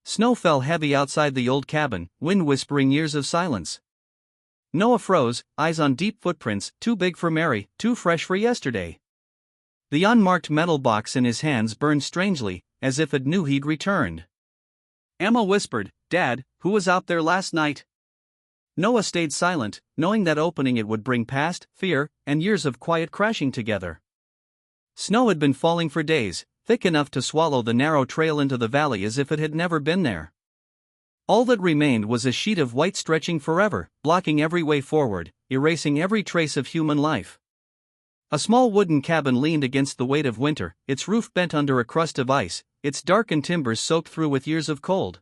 Snow fell heavy outside the old cabin, wind whispering years of silence. Noah froze, eyes on deep footprints, too big for Mary, too fresh for yesterday. The unmarked metal box in his hands burned strangely, as if it knew he'd returned. Emma whispered, "Dad, who was out there last night?" Noah stayed silent, knowing that opening it would bring past, fear, and years of quiet crashing together. Snow had been falling for days, thick enough to swallow the narrow trail into the valley as if it had never been there. All that remained was a sheet of white stretching forever, blocking every way forward, erasing every trace of human life. A small wooden cabin leaned against the weight of winter, its roof bent under a crust of ice, its darkened timbers soaked through with years of cold.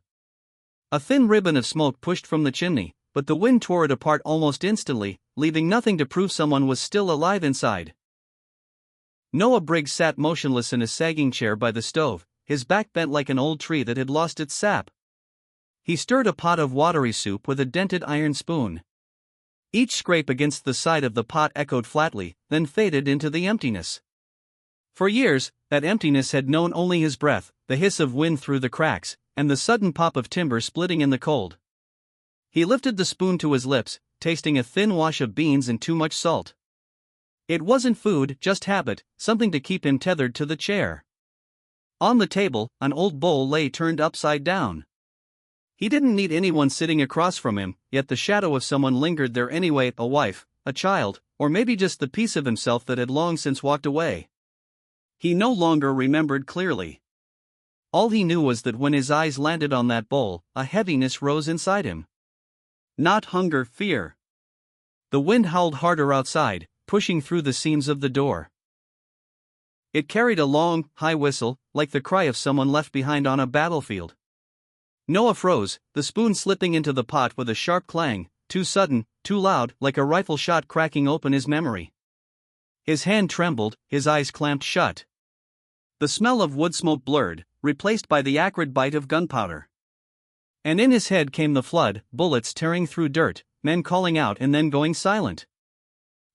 A thin ribbon of smoke pushed from the chimney, but the wind tore it apart almost instantly, leaving nothing to prove someone was still alive inside. Noah Briggs sat motionless in a sagging chair by the stove, his back bent like an old tree that had lost its sap. He stirred a pot of watery soup with a dented iron spoon. Each scrape against the side of the pot echoed flatly, then faded into the emptiness. For years, that emptiness had known only his breath, the hiss of wind through the cracks, and the sudden pop of timber splitting in the cold. He lifted the spoon to his lips, tasting a thin wash of beans and too much salt. It wasn't food, just habit, something to keep him tethered to the chair. On the table, an old bowl lay turned upside down. He didn't need anyone sitting across from him, yet the shadow of someone lingered there anyway, a wife, a child, or maybe just the piece of himself that had long since walked away. He no longer remembered clearly. All he knew was that when his eyes landed on that bowl, a heaviness rose inside him. Not hunger, fear. The wind howled harder outside, pushing through the seams of the door. It carried a long, high whistle, like the cry of someone left behind on a battlefield. Noah froze, the spoon slipping into the pot with a sharp clang, too sudden, too loud, like a rifle shot cracking open his memory. His hand trembled, his eyes clamped shut. The smell of wood smoke blurred, replaced by the acrid bite of gunpowder. And in his head came the flood, bullets tearing through dirt, men calling out and then going silent.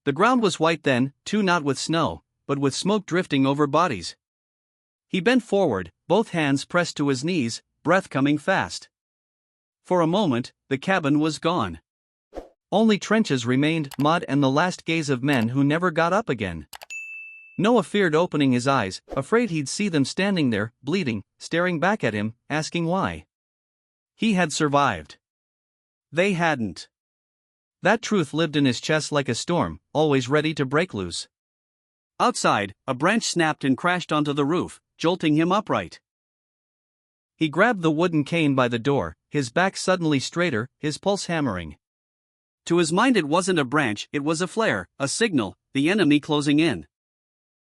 The ground was white then, too, not with snow, but with smoke drifting over bodies. He bent forward, both hands pressed to his knees, breath coming fast. For a moment, the cabin was gone. Only trenches remained, mud and the last gaze of men who never got up again. Noah feared opening his eyes, afraid he'd see them standing there, bleeding, staring back at him, asking why. He had survived. They hadn't. That truth lived in his chest like a storm, always ready to break loose. Outside, a branch snapped and crashed onto the roof, jolting him upright. He grabbed the wooden cane by the door, his back suddenly straighter, his pulse hammering. To his mind it wasn't a branch, it was a flare, a signal, the enemy closing in.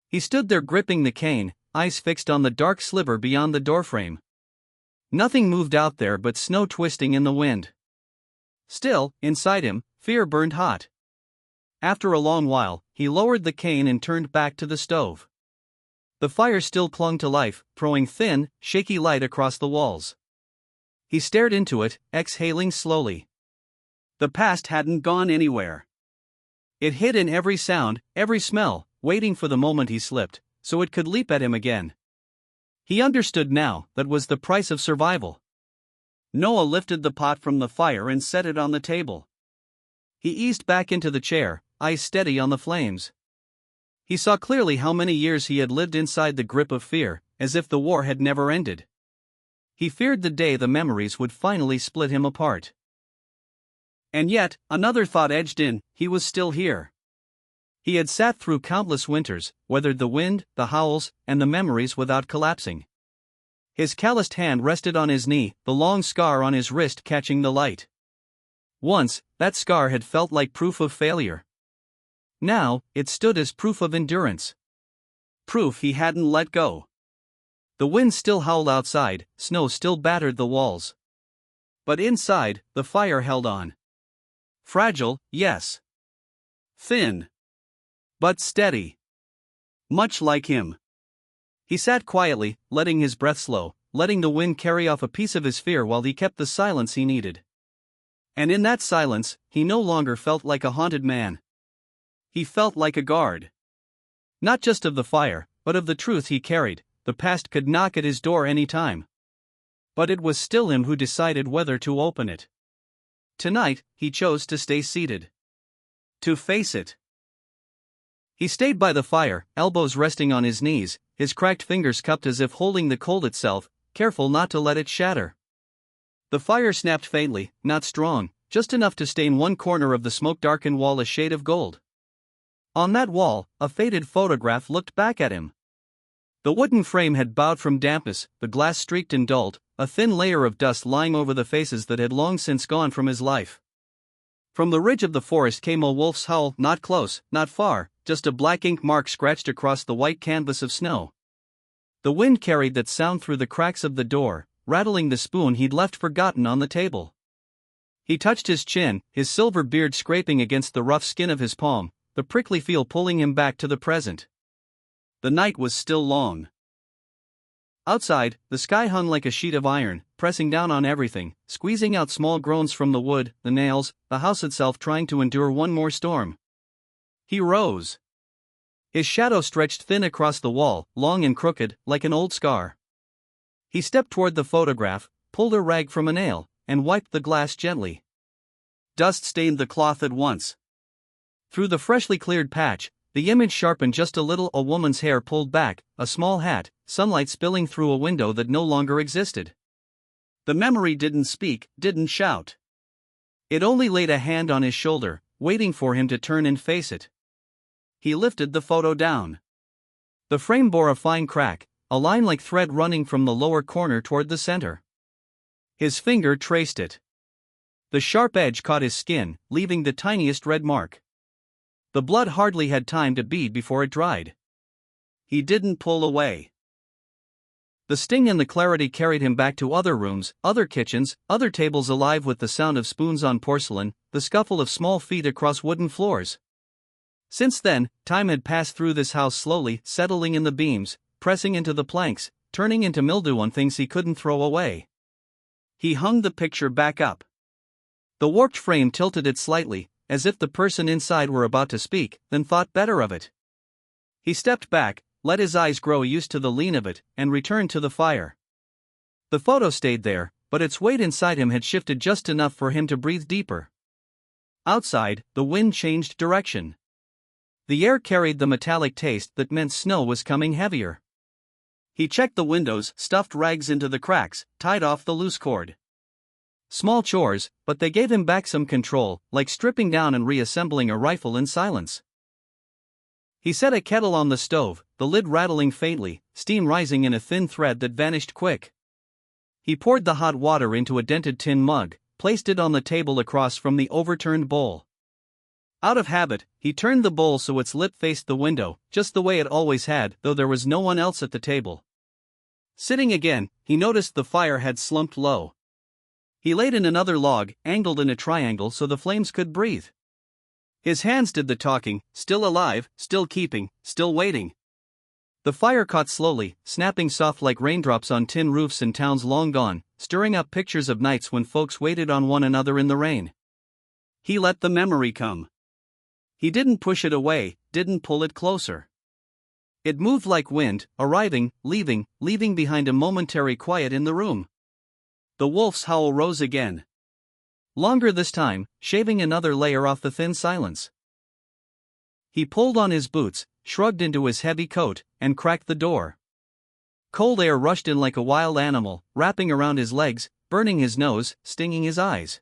He stood there gripping the cane, eyes fixed on the dark sliver beyond the doorframe. Nothing moved out there but snow twisting in the wind. Still, inside him, fear burned hot. After a long while, he lowered the cane and turned back to the stove. The fire still clung to life, throwing thin, shaky light across the walls. He stared into it, exhaling slowly. The past hadn't gone anywhere. It hid in every sound, every smell, waiting for the moment he slipped, so it could leap at him again. He understood now, that was the price of survival. Noah lifted the pot from the fire and set it on the table. He eased back into the chair, eyes steady on the flames. He saw clearly how many years he had lived inside the grip of fear, as if the war had never ended. He feared the day the memories would finally split him apart. And yet, another thought edged in, he was still here. He had sat through countless winters, weathered the wind, the howls, and the memories without collapsing. His calloused hand rested on his knee, the long scar on his wrist catching the light. Once, that scar had felt like proof of failure. Now, it stood as proof of endurance. Proof he hadn't let go. The wind still howled outside, snow still battered the walls. But inside, the fire held on. Fragile, yes. Thin. But steady. Much like him. He sat quietly, letting his breath slow, letting the wind carry off a piece of his fear while he kept the silence he needed. And in that silence, he no longer felt like a haunted man. He felt like a guard. Not just of the fire, but of the truth he carried. The past could knock at his door any time. But it was still him who decided whether to open it. Tonight, he chose to stay seated. To face it. He stayed by the fire, elbows resting on his knees, his cracked fingers cupped as if holding the cold itself, careful not to let it shatter. The fire snapped faintly, not strong, just enough to stain one corner of the smoke-darkened wall a shade of gold. On that wall, a faded photograph looked back at him. The wooden frame had bowed from dampness, the glass streaked and dulled, a thin layer of dust lying over the faces that had long since gone from his life. From the ridge of the forest came a wolf's howl, not close, not far, just a black ink mark scratched across the white canvas of snow. The wind carried that sound through the cracks of the door, rattling the spoon he'd left forgotten on the table. He touched his chin, his silver beard scraping against the rough skin of his palm, the prickly feel pulling him back to the present. The night was still long. Outside, the sky hung like a sheet of iron, pressing down on everything, squeezing out small groans from the wood, the nails, the house itself trying to endure one more storm. He rose. His shadow stretched thin across the wall, long and crooked, like an old scar. He stepped toward the photograph, pulled a rag from a nail, and wiped the glass gently. Dust stained the cloth at once. Through the freshly cleared patch, the image sharpened just a little, a woman's hair pulled back, a small hat, sunlight spilling through a window that no longer existed. The memory didn't speak, didn't shout. It only laid a hand on his shoulder, waiting for him to turn and face it. He lifted the photo down. The frame bore a fine crack, a line like thread running from the lower corner toward the center. His finger traced it. The sharp edge caught his skin, leaving the tiniest red mark. The blood hardly had time to bead before it dried. He didn't pull away. The sting and the clarity carried him back to other rooms, other kitchens, other tables alive with the sound of spoons on porcelain, the scuffle of small feet across wooden floors. Since then, time had passed through this house slowly, settling in the beams, pressing into the planks, turning into mildew on things he couldn't throw away. He hung the picture back up. The warped frame tilted it slightly, as if the person inside were about to speak, then thought better of it. He stepped back, let his eyes grow used to the lean of it, and returned to the fire. The photo stayed there, but its weight inside him had shifted just enough for him to breathe deeper. Outside, the wind changed direction. The air carried the metallic taste that meant snow was coming heavier. He checked the windows, stuffed rags into the cracks, tied off the loose cord. Small chores, but they gave him back some control, like stripping down and reassembling a rifle in silence. He set a kettle on the stove, the lid rattling faintly, steam rising in a thin thread that vanished quick. He poured the hot water into a dented tin mug, placed it on the table across from the overturned bowl. Out of habit, he turned the bowl so its lip faced the window, just the way it always had, though there was no one else at the table. Sitting again, he noticed the fire had slumped low. He laid in another log, angled in a triangle so the flames could breathe. His hands did the talking, still alive, still keeping, still waiting. The fire caught slowly, snapping soft like raindrops on tin roofs in towns long gone, stirring up pictures of nights when folks waited on one another in the rain. He let the memory come. He didn't push it away, didn't pull it closer. It moved like wind, arriving, leaving behind a momentary quiet in the room. The wolf's howl rose again. Longer this time, shaving another layer off the thin silence. He pulled on his boots, shrugged into his heavy coat, and cracked the door. Cold air rushed in like a wild animal, wrapping around his legs, burning his nose, stinging his eyes.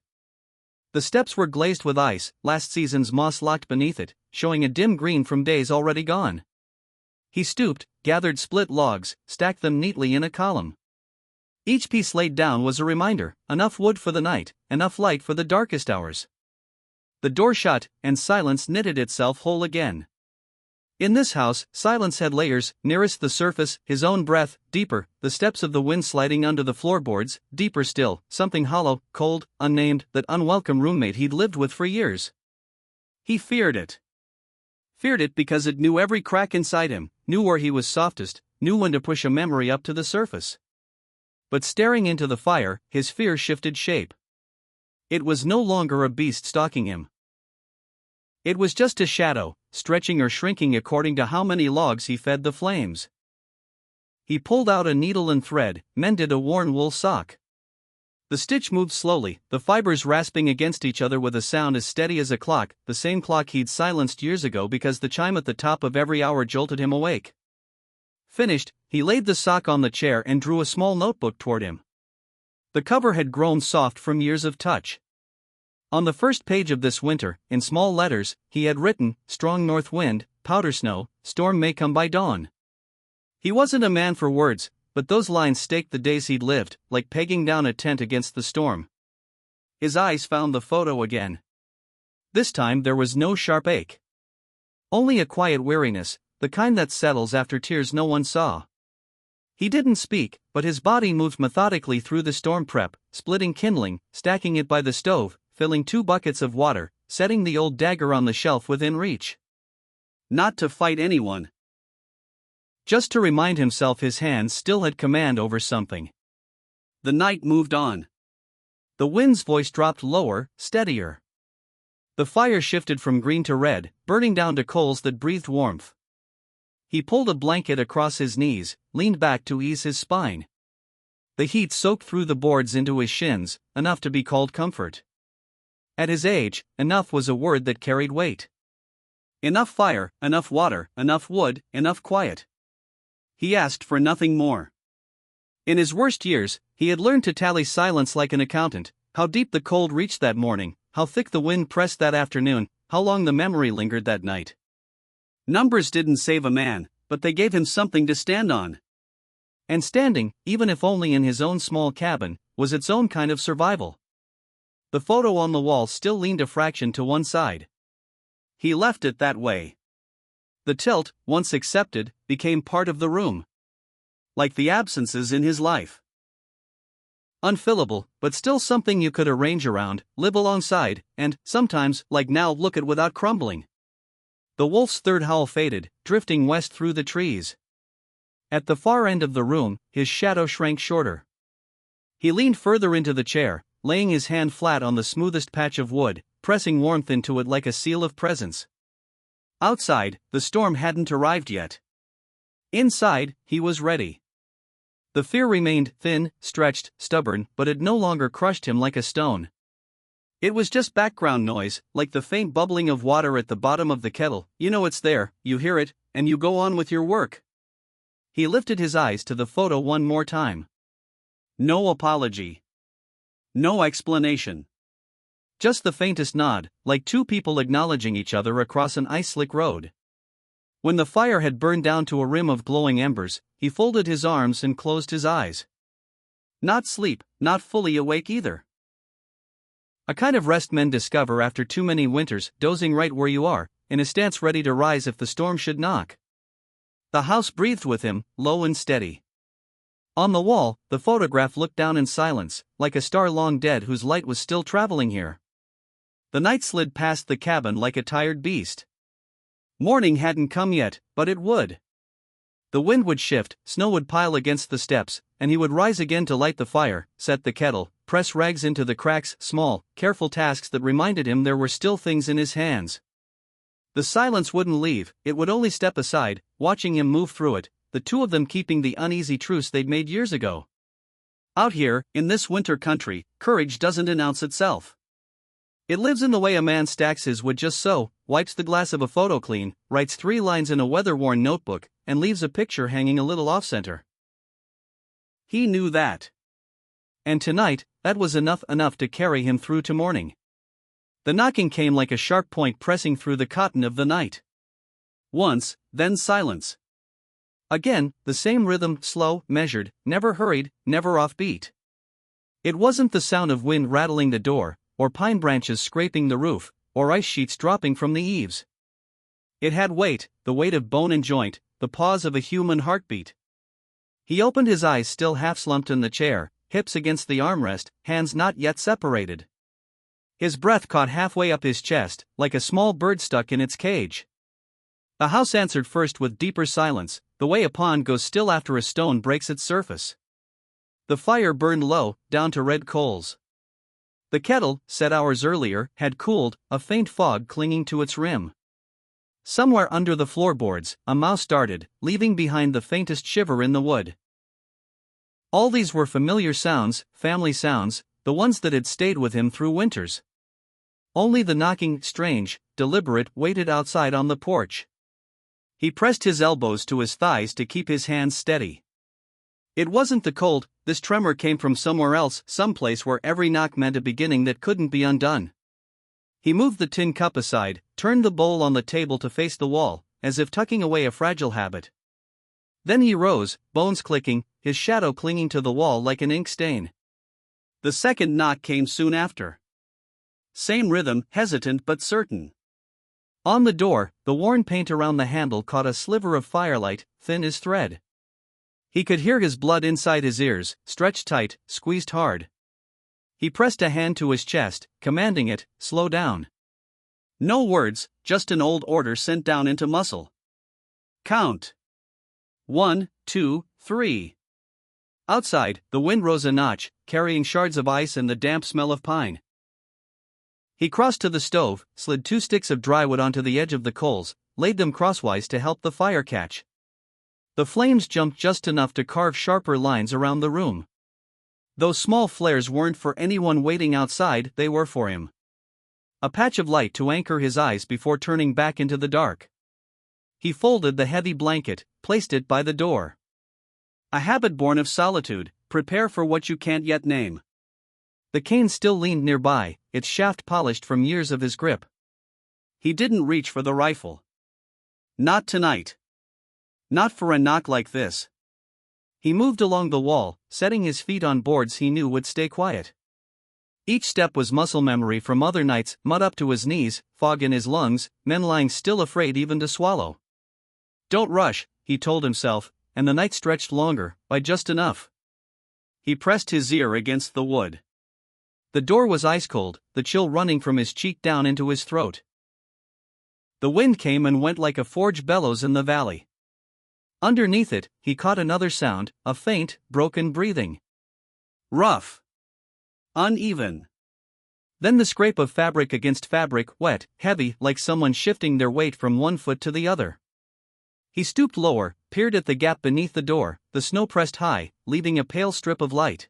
The steps were glazed with ice, last season's moss locked beneath it, showing a dim green from days already gone. He stooped, gathered split logs, stacked them neatly in a column. Each piece laid down was a reminder, enough wood for the night, enough light for the darkest hours. The door shut, and silence knitted itself whole again. In this house, silence had layers, nearest the surface, his own breath, deeper, the steps of the wind sliding under the floorboards, deeper still, something hollow, cold, unnamed, that unwelcome roommate he'd lived with for years. He feared it. Feared it because it knew every crack inside him, knew where he was softest, knew when to push a memory up to the surface. But staring into the fire, his fear shifted shape. It was no longer a beast stalking him. It was just a shadow, stretching or shrinking according to how many logs he fed the flames. He pulled out a needle and thread, mended a worn wool sock. The stitch moved slowly, the fibers rasping against each other with a sound as steady as a clock, the same clock he'd silenced years ago because the chime at the top of every hour jolted him awake. Finished, he laid the sock on the chair and drew a small notebook toward him. The cover had grown soft from years of touch. On the first page of this winter, in small letters, he had written, "Strong north wind, powder snow, storm may come by dawn." He wasn't a man for words, but those lines staked the days he'd lived, like pegging down a tent against the storm. His eyes found the photo again. This time there was no sharp ache. Only a quiet weariness, the kind that settles after tears no one saw. He didn't speak, but his body moved methodically through the storm prep, splitting kindling, stacking it by the stove, filling 2 buckets of water, setting the old dagger on the shelf within reach. Not to fight anyone. Just to remind himself his hands still had command over something. The night moved on. The wind's voice dropped lower, steadier. The fire shifted from green to red, burning down to coals that breathed warmth. He pulled a blanket across his knees, leaned back to ease his spine. The heat soaked through the boards into his shins, enough to be called comfort. At his age, enough was a word that carried weight. Enough fire, enough water, enough wood, enough quiet. He asked for nothing more. In his worst years, he had learned to tally silence like an accountant, how deep the cold reached that morning, how thick the wind pressed that afternoon, how long the memory lingered that night. Numbers didn't save a man, but they gave him something to stand on. And standing, even if only in his own small cabin, was its own kind of survival. The photo on the wall still leaned a fraction to one side. He left it that way. The tilt, once accepted, became part of the room. Like the absences in his life. Unfillable, but still something you could arrange around, live alongside, and, sometimes, like now, look at without crumbling. The wolf's third howl faded, drifting west through the trees. At the far end of the room, his shadow shrank shorter. He leaned further into the chair, laying his hand flat on the smoothest patch of wood, pressing warmth into it like a seal of presence. Outside, the storm hadn't arrived yet. Inside, he was ready. The fear remained thin, stretched, stubborn, but it no longer crushed him like a stone. It was just background noise, like the faint bubbling of water at the bottom of the kettle. You know it's there, you hear it, and you go on with your work. He lifted his eyes to the photo one more time. No apology. No explanation. Just the faintest nod, like 2 people acknowledging each other across an ice-slick road. When the fire had burned down to a rim of glowing embers, he folded his arms and closed his eyes. Not sleep, not fully awake either. A kind of rest men discover after too many winters, dozing right where you are, in a stance ready to rise if the storm should knock. The house breathed with him, low and steady. On the wall, the photograph looked down in silence, like a star long dead whose light was still traveling here. The night slid past the cabin like a tired beast. Morning hadn't come yet, but it would. The wind would shift, snow would pile against the steps, and he would rise again to light the fire, set the kettle, press rags into the cracks, small, careful tasks that reminded him there were still things in his hands. The silence wouldn't leave, it would only step aside, watching him move through it, the 2 of them keeping the uneasy truce they'd made years ago. Out here, in this winter country, courage doesn't announce itself. It lives in the way a man stacks his wood just so, wipes the glass of a photo clean, writes 3 lines in a weather-worn notebook, and leaves a picture hanging a little off-center. He knew that. And tonight, that was enough to carry him through to morning. The knocking came like a sharp point pressing through the cotton of the night. Once, then silence. Again, the same rhythm, slow, measured, never hurried, never offbeat. It wasn't the sound of wind rattling the door, or pine branches scraping the roof, or ice sheets dropping from the eaves. It had weight, the weight of bone and joint, the pause of a human heartbeat. He opened his eyes still half-slumped in the chair, hips against the armrest, hands not yet separated. His breath caught halfway up his chest, like a small bird stuck in its cage. The house answered first with deeper silence, the way a pond goes still after a stone breaks its surface. The fire burned low, down to red coals. The kettle, set hours earlier, had cooled, a faint fog clinging to its rim. Somewhere under the floorboards, a mouse darted, leaving behind the faintest shiver in the wood. All these were familiar sounds, family sounds, the ones that had stayed with him through winters. Only the knocking, strange, deliberate, waited outside on the porch. He pressed his elbows to his thighs to keep his hands steady. It wasn't the cold, this tremor came from somewhere else, someplace where every knock meant a beginning that couldn't be undone. He moved the tin cup aside, turned the bowl on the table to face the wall, as if tucking away a fragile habit. Then he rose, bones clicking, his shadow clinging to the wall like an ink stain. The second knock came soon after. Same rhythm, hesitant but certain. On the door, the worn paint around the handle caught a sliver of firelight, thin as thread. He could hear his blood inside his ears, stretched tight, squeezed hard. He pressed a hand to his chest, commanding it, slow down. No words, just an old order sent down into muscle. Count. 1, 2, 3. Outside, the wind rose a notch, carrying shards of ice and the damp smell of pine. He crossed to the stove, slid 2 sticks of drywood onto the edge of the coals, laid them crosswise to help the fire catch. The flames jumped just enough to carve sharper lines around the room. Those small flares weren't for anyone waiting outside, they were for him. A patch of light to anchor his eyes before turning back into the dark. He folded the heavy blanket, placed it by the door. A habit born of solitude, prepare for what you can't yet name. The cane still leaned nearby, its shaft polished from years of his grip. He didn't reach for the rifle. Not tonight. Not for a knock like this. He moved along the wall, setting his feet on boards he knew would stay quiet. Each step was muscle memory from other nights, mud up to his knees, fog in his lungs, men lying still afraid even to swallow. Don't rush, he told himself, and the night stretched longer, by just enough. He pressed his ear against the wood. The door was ice cold, the chill running from his cheek down into his throat. The wind came and went like a forge bellows in the valley. Underneath it, he caught another sound, a faint, broken breathing. Rough. Uneven. Then the scrape of fabric against fabric, wet, heavy, like someone shifting their weight from one foot to the other. He stooped lower, peered at the gap beneath the door, the snow pressed high, leaving a pale strip of light.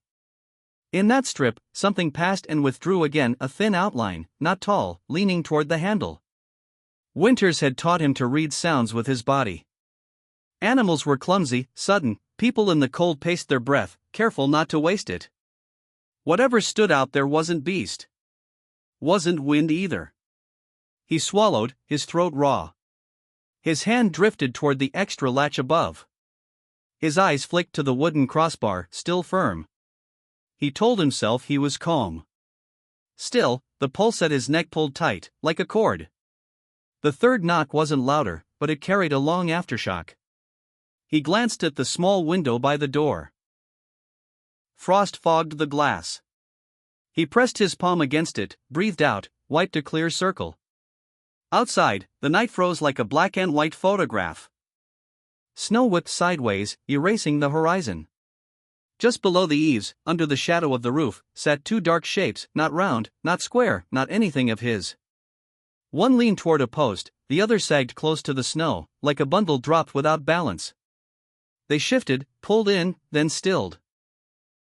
In that strip, something passed and withdrew again, a thin outline, not tall, leaning toward the handle. Winters had taught him to read sounds with his body. Animals were clumsy, sudden, people in the cold paced their breath, careful not to waste it. Whatever stood out there wasn't beast. Wasn't wind either. He swallowed, his throat raw. His hand drifted toward the extra latch above. His eyes flicked to the wooden crossbar, still firm. He told himself he was calm. Still, the pulse at his neck pulled tight, like a cord. The third knock wasn't louder, but it carried a long aftershock. He glanced at the small window by the door. Frost fogged the glass. He pressed his palm against it, breathed out, wiped a clear circle. Outside, the night froze like a black and white photograph. Snow whipped sideways, erasing the horizon. Just below the eaves, under the shadow of the roof, sat 2 dark shapes, not round, not square, not anything of his. One leaned toward a post, the other sagged close to the snow, like a bundle dropped without balance. They shifted, pulled in, then stilled.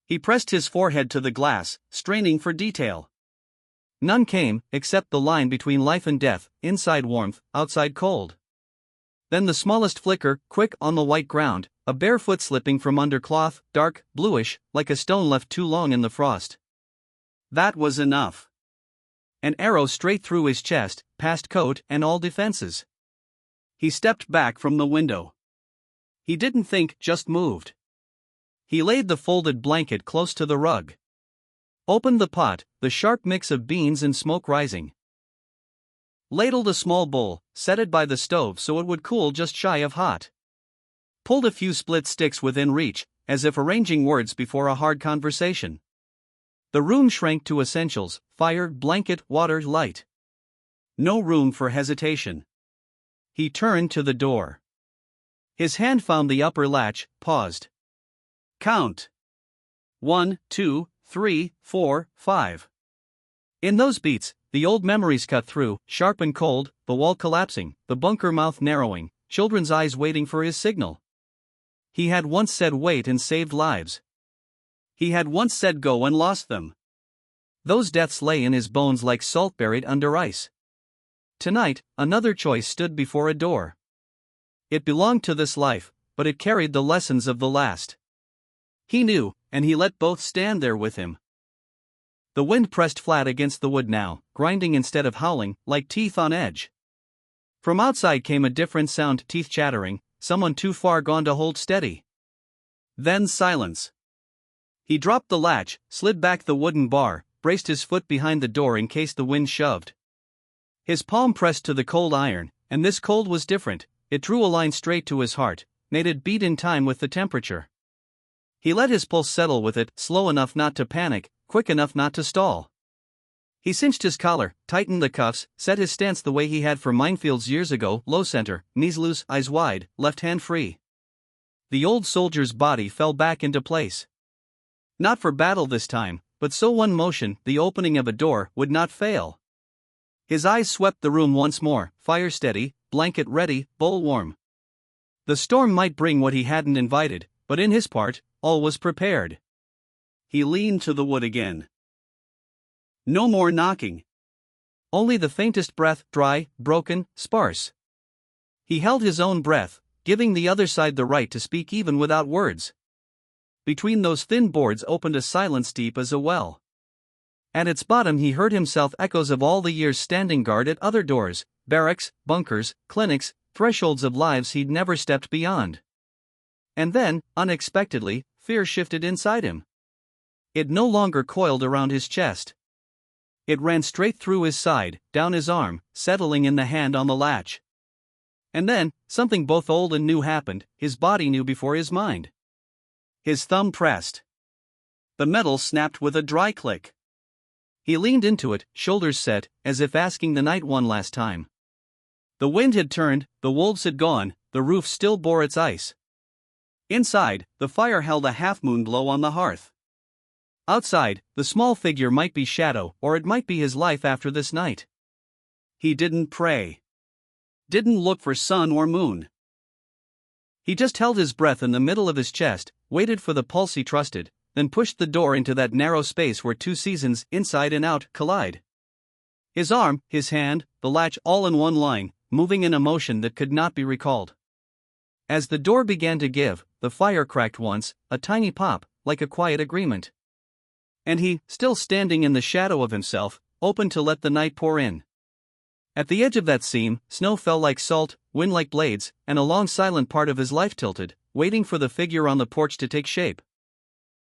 He pressed his forehead to the glass, straining for detail. None came, except the line between life and death, inside warmth, outside cold. Then the smallest flicker, quick on the white ground, a bare foot slipping from under cloth, dark, bluish, like a stone left too long in the frost. That was enough. An arrow straight through his chest, past coat and all defenses. He stepped back from the window. He didn't think, just moved. He laid the folded blanket close to the rug. Opened the pot, the sharp mix of beans and smoke rising. Ladled a small bowl, set it by the stove so it would cool just shy of hot. Pulled a few split sticks within reach, as if arranging words before a hard conversation. The room shrank to essentials: fire, blanket, water, light. No room for hesitation. He turned to the door. His hand found the upper latch, paused. Count. 1, 2, 3, 4, 5. In those beats, the old memories cut through, sharp and cold, the wall collapsing, the bunker mouth narrowing, children's eyes waiting for his signal. He had once said wait and saved lives. He had once said go and lost them. Those deaths lay in his bones like salt buried under ice. Tonight, another choice stood before a door. It belonged to this life, but it carried the lessons of the last. He knew, and he let both stand there with him. The wind pressed flat against the wood now, grinding instead of howling, like teeth on edge. From outside came a different sound, teeth chattering, someone too far gone to hold steady. Then silence. He dropped the latch, slid back the wooden bar, braced his foot behind the door in case the wind shoved. His palm pressed to the cold iron, and this cold was different. It drew a line straight to his heart, made it beat in time with the temperature. He let his pulse settle with it, slow enough not to panic, quick enough not to stall. He cinched his collar, tightened the cuffs, set his stance the way he had for minefields years ago, low center, knees loose, eyes wide, left hand free. The old soldier's body fell back into place. Not for battle this time, but so one motion, the opening of a door, would not fail. His eyes swept the room once more, fire steady, blanket ready, bowl warm. The storm might bring what he hadn't invited, but in his part, all was prepared. He leaned to the wood again. No more knocking. Only the faintest breath, dry, broken, sparse. He held his own breath, giving the other side the right to speak even without words. Between those thin boards opened a silence deep as a well. At its bottom he heard himself echoes of all the years standing guard at other doors, barracks, bunkers, clinics, thresholds of lives he'd never stepped beyond. And then, unexpectedly, fear shifted inside him. It no longer coiled around his chest. It ran straight through his side, down his arm, settling in the hand on the latch. And then, something both old and new happened. His body knew before his mind. His thumb pressed. The metal snapped with a dry click. He leaned into it, shoulders set, as if asking the night one last time. The wind had turned, the wolves had gone, the roof still bore its ice. Inside, the fire held a half-moon glow on the hearth. Outside, the small figure might be shadow, or it might be his life after this night. He didn't pray. Didn't look for sun or moon. He just held his breath in the middle of his chest, waited for the pulse he trusted, then pushed the door into that narrow space where two seasons, inside and out, collide. His arm, his hand, the latch all in one line, moving in a motion that could not be recalled. As the door began to give, the fire cracked once, a tiny pop, like a quiet agreement. And he, still standing in the shadow of himself, opened to let the night pour in. At the edge of that seam, snow fell like salt, wind like blades, and a long silent part of his life tilted, waiting for the figure on the porch to take shape.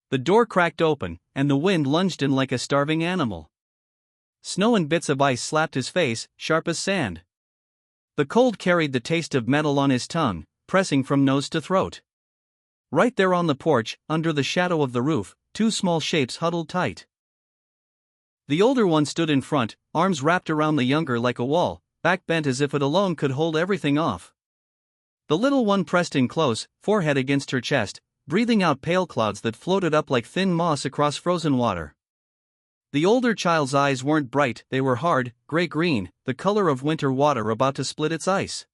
The door cracked open, and the wind lunged in like a starving animal. Snow and bits of ice slapped his face, sharp as sand. The cold carried the taste of metal on his tongue, pressing from nose to throat. Right there on the porch, under the shadow of the roof, two small shapes huddled tight. The older one stood in front, arms wrapped around the younger like a wall, back bent as if it alone could hold everything off. The little one pressed in close, forehead against her chest, breathing out pale clouds that floated up like thin moss across frozen water. The older child's eyes weren't bright, they were hard, gray-green, the color of winter water about to split its ice.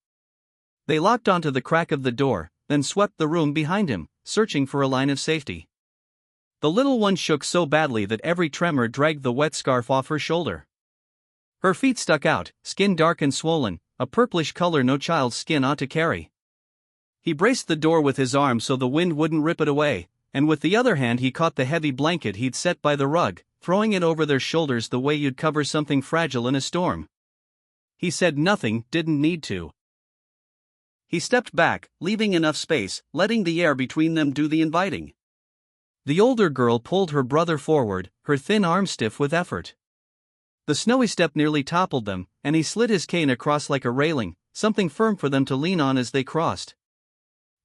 They locked onto the crack of the door, then swept the room behind him, searching for a line of safety. The little one shook so badly that every tremor dragged the wet scarf off her shoulder. Her feet stuck out, skin dark and swollen, a purplish color no child's skin ought to carry. He braced the door with his arm so the wind wouldn't rip it away, and with the other hand he caught the heavy blanket he'd set by the rug, throwing it over their shoulders the way you'd cover something fragile in a storm. He said nothing, didn't need to. He stepped back, leaving enough space, letting the air between them do the inviting. The older girl pulled her brother forward, her thin arm stiff with effort. The snowy step nearly toppled them, and he slid his cane across like a railing, something firm for them to lean on as they crossed.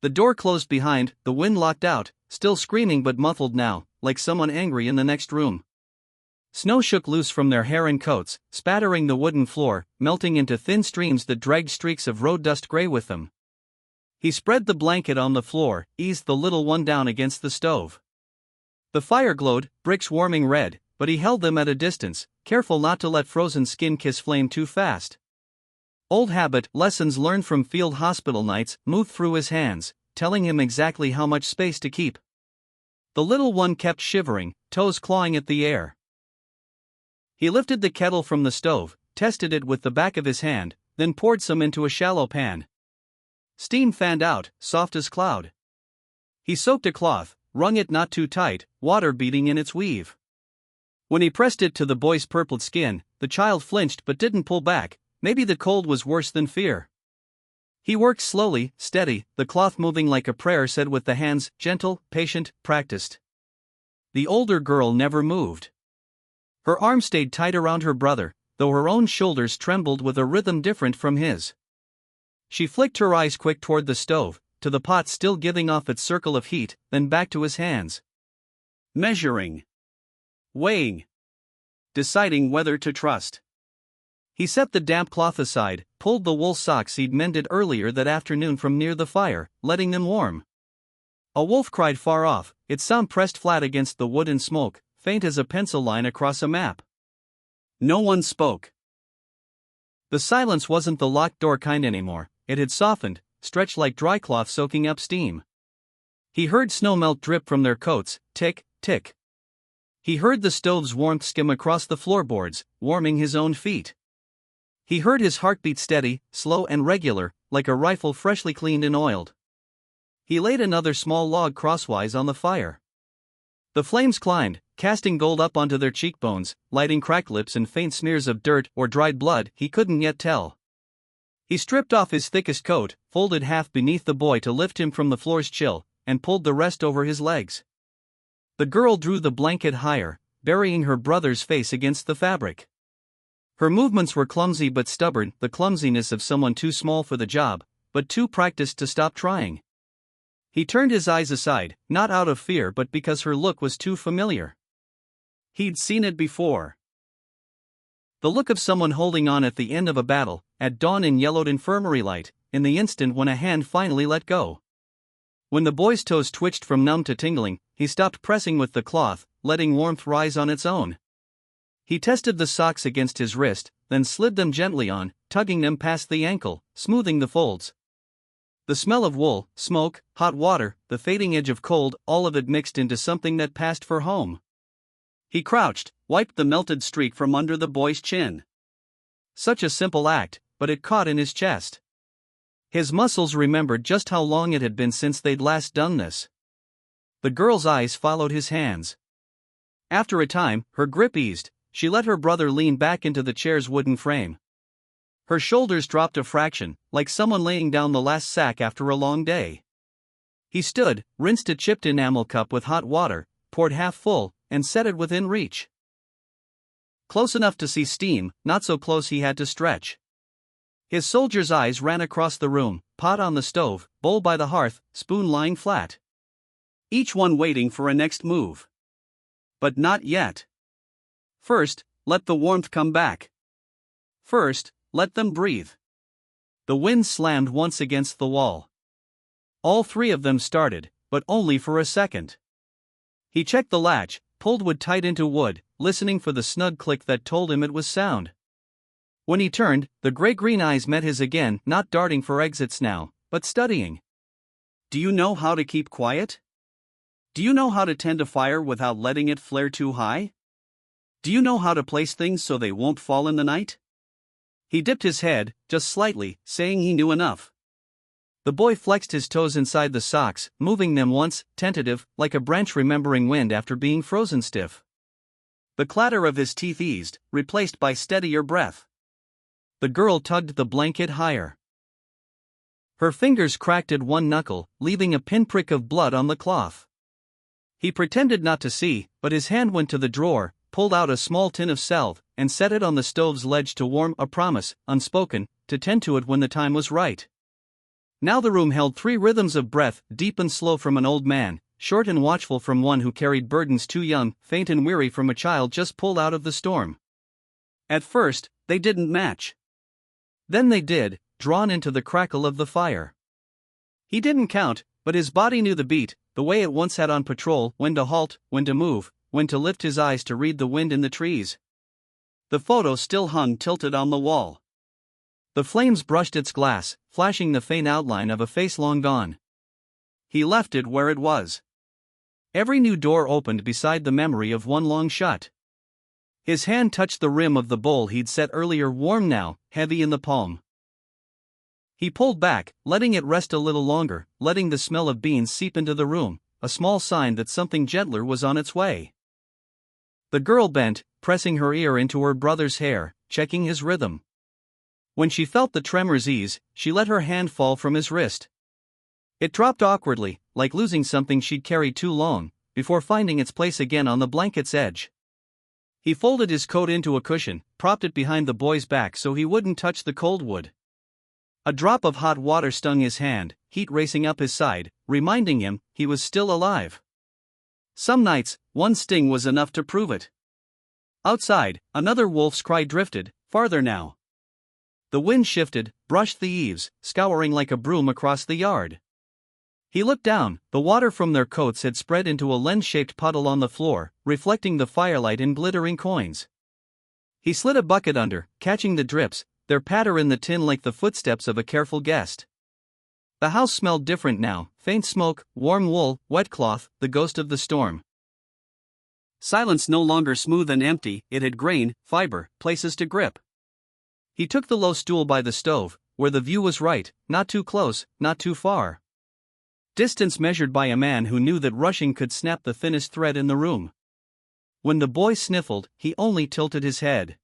The door closed behind, the wind locked out, still screaming but muffled now, like someone angry in the next room. Snow shook loose from their hair and coats, spattering the wooden floor, melting into thin streams that dragged streaks of road dust gray with them. He spread the blanket on the floor, eased the little one down against the stove. The fire glowed, bricks warming red, but he held them at a distance, careful not to let frozen skin kiss flame too fast. Old habit, lessons learned from field hospital nights, moved through his hands, telling him exactly how much space to keep. The little one kept shivering, toes clawing at the air. He lifted the kettle from the stove, tested it with the back of his hand, then poured some into a shallow pan. Steam fanned out, soft as cloud. He soaked a cloth, wrung it not too tight, water beating in its weave. When he pressed it to the boy's purpled skin, the child flinched but didn't pull back. Maybe the cold was worse than fear. He worked slowly, steady, the cloth moving like a prayer said with the hands, gentle, patient, practiced. The older girl never moved. Her arm stayed tight around her brother, though her own shoulders trembled with a rhythm different from his. She flicked her eyes quick toward the stove, to the pot still giving off its circle of heat, then back to his hands. Measuring. Weighing. Deciding whether to trust. He set the damp cloth aside, pulled the wool socks he'd mended earlier that afternoon from near the fire, letting them warm. A wolf cried far off, its sound pressed flat against the wood and smoke, faint as a pencil line across a map. No one spoke. The silence wasn't the locked door kind anymore, it had softened, stretched like dry cloth soaking up steam. He heard snowmelt drip from their coats, tick, tick. He heard the stove's warmth skim across the floorboards, warming his own feet. He heard his heartbeat steady, slow and regular, like a rifle freshly cleaned and oiled. He laid another small log crosswise on the fire. The flames climbed, casting gold up onto their cheekbones, lighting cracked lips and faint smears of dirt or dried blood, he couldn't yet tell. He stripped off his thickest coat, folded half beneath the boy to lift him from the floor's chill, and pulled the rest over his legs. The girl drew the blanket higher, burying her brother's face against the fabric. Her movements were clumsy but stubborn, the clumsiness of someone too small for the job, but too practiced to stop trying. He turned his eyes aside, not out of fear but because her look was too familiar. He'd seen it before. The look of someone holding on at the end of a battle, at dawn in yellowed infirmary light, in the instant when a hand finally let go. When the boy's toes twitched from numb to tingling, he stopped pressing with the cloth, letting warmth rise on its own. He tested the socks against his wrist, then slid them gently on, tugging them past the ankle, smoothing the folds. The smell of wool, smoke, hot water, the fading edge of cold, all of it mixed into something that passed for home. He crouched, wiped the melted streak from under the boy's chin. Such a simple act, but it caught in his chest. His muscles remembered just how long it had been since they'd last done this. The girl's eyes followed his hands. After a time, her grip eased. She let her brother lean back into the chair's wooden frame. Her shoulders dropped a fraction, like someone laying down the last sack after a long day. He stood, rinsed a chipped enamel cup with hot water, poured half full, and set it within reach. Close enough to see steam, not so close he had to stretch. His soldier's eyes ran across the room, pot on the stove, bowl by the hearth, spoon lying flat. Each one waiting for a next move. But not yet. First, let the warmth come back. First, let them breathe. The wind slammed once against the wall. All three of them started, but only for a second. He checked the latch, pulled wood tight into wood, listening for the snug click that told him it was sound. When he turned, the gray-green eyes met his again, not darting for exits now, but studying. Do you know how to keep quiet? Do you know how to tend a fire without letting it flare too high? Do you know how to place things so they won't fall in the night? He dipped his head, just slightly, saying he knew enough. The boy flexed his toes inside the socks, moving them once, tentative, like a branch remembering wind after being frozen stiff. The clatter of his teeth eased, replaced by steadier breath. The girl tugged the blanket higher. Her fingers cracked at one knuckle, leaving a pinprick of blood on the cloth. He pretended not to see, but his hand went to the drawer, pulled out a small tin of salve, and set it on the stove's ledge to warm, a promise, unspoken, to tend to it when the time was right. Now the room held 3 rhythms of breath, deep and slow from an old man, short and watchful from one who carried burdens too young, faint and weary from a child just pulled out of the storm. At first, they didn't match. Then they did, drawn into the crackle of the fire. He didn't count, but his body knew the beat, the way it once had on patrol, when to halt, when to move, when to lift his eyes to read the wind in the trees. The photo still hung tilted on the wall. The flames brushed its glass, flashing the faint outline of a face long gone. He left it where it was. Every new door opened beside the memory of one long shut. His hand touched the rim of the bowl he'd set earlier, warm now, heavy in the palm. He pulled back, letting it rest a little longer, letting the smell of beans seep into the room, a small sign that something gentler was on its way. The girl bent, pressing her ear into her brother's hair, checking his rhythm. When she felt the tremors ease, she let her hand fall from his wrist. It dropped awkwardly, like losing something she'd carried too long, before finding its place again on the blanket's edge. He folded his coat into a cushion, propped it behind the boy's back so he wouldn't touch the cold wood. A drop of hot water stung his hand, heat racing up his side, reminding him he was still alive. Some nights, one sting was enough to prove it. Outside, another wolf's cry drifted, farther now. The wind shifted, brushed the eaves, scouring like a broom across the yard. He looked down. The water from their coats had spread into a lens-shaped puddle on the floor, reflecting the firelight in glittering coins. He slid a bucket under, catching the drips, their patter in the tin like the footsteps of a careful guest. The house smelled different now, faint smoke, warm wool, wet cloth, the ghost of the storm. Silence no longer smooth and empty, it had grain, fiber, places to grip. He took the low stool by the stove, where the view was right, not too close, not too far. Distance measured by a man who knew that rushing could snap the thinnest thread in the room. When the boy sniffled, he only tilted his head.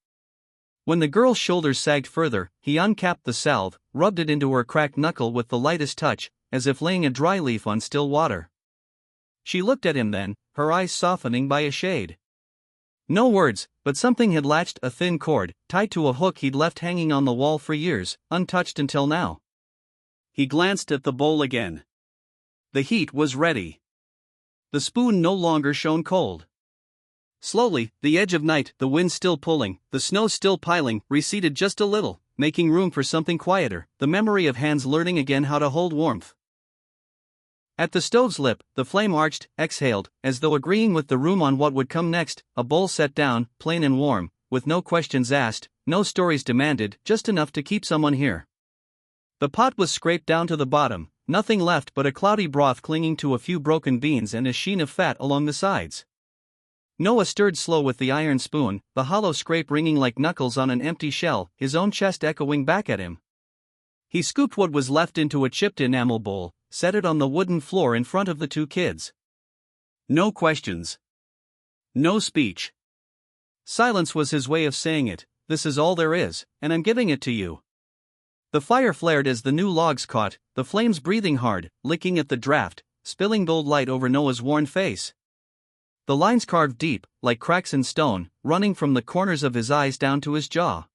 When the girl's shoulders sagged further, he uncapped the salve, rubbed it into her cracked knuckle with the lightest touch, as if laying a dry leaf on still water. She looked at him then, her eyes softening by a shade. No words, but something had latched, a thin cord, tied to a hook he'd left hanging on the wall for years, untouched until now. He glanced at the bowl again. The heat was ready. The spoon no longer shone cold. Slowly, the edge of night, the wind still pulling, the snow still piling, receded just a little, making room for something quieter, the memory of hands learning again how to hold warmth. At the stove's lip, the flame arched, exhaled, as though agreeing with the room on what would come next, a bowl set down, plain and warm, with no questions asked, no stories demanded, just enough to keep someone here. The pot was scraped down to the bottom, nothing left but a cloudy broth clinging to a few broken beans and a sheen of fat along the sides. Noah stirred slow with the iron spoon, the hollow scrape ringing like knuckles on an empty shell, his own chest echoing back at him. He scooped what was left into a chipped enamel bowl, set it on the wooden floor in front of the two kids. No questions. No speech. Silence was his way of saying it, this is all there is, and I'm giving it to you. The fire flared as the new logs caught, the flames breathing hard, licking at the draft, spilling gold light over Noah's worn face. The lines carved deep, like cracks in stone, running from the corners of his eyes down to his jaw.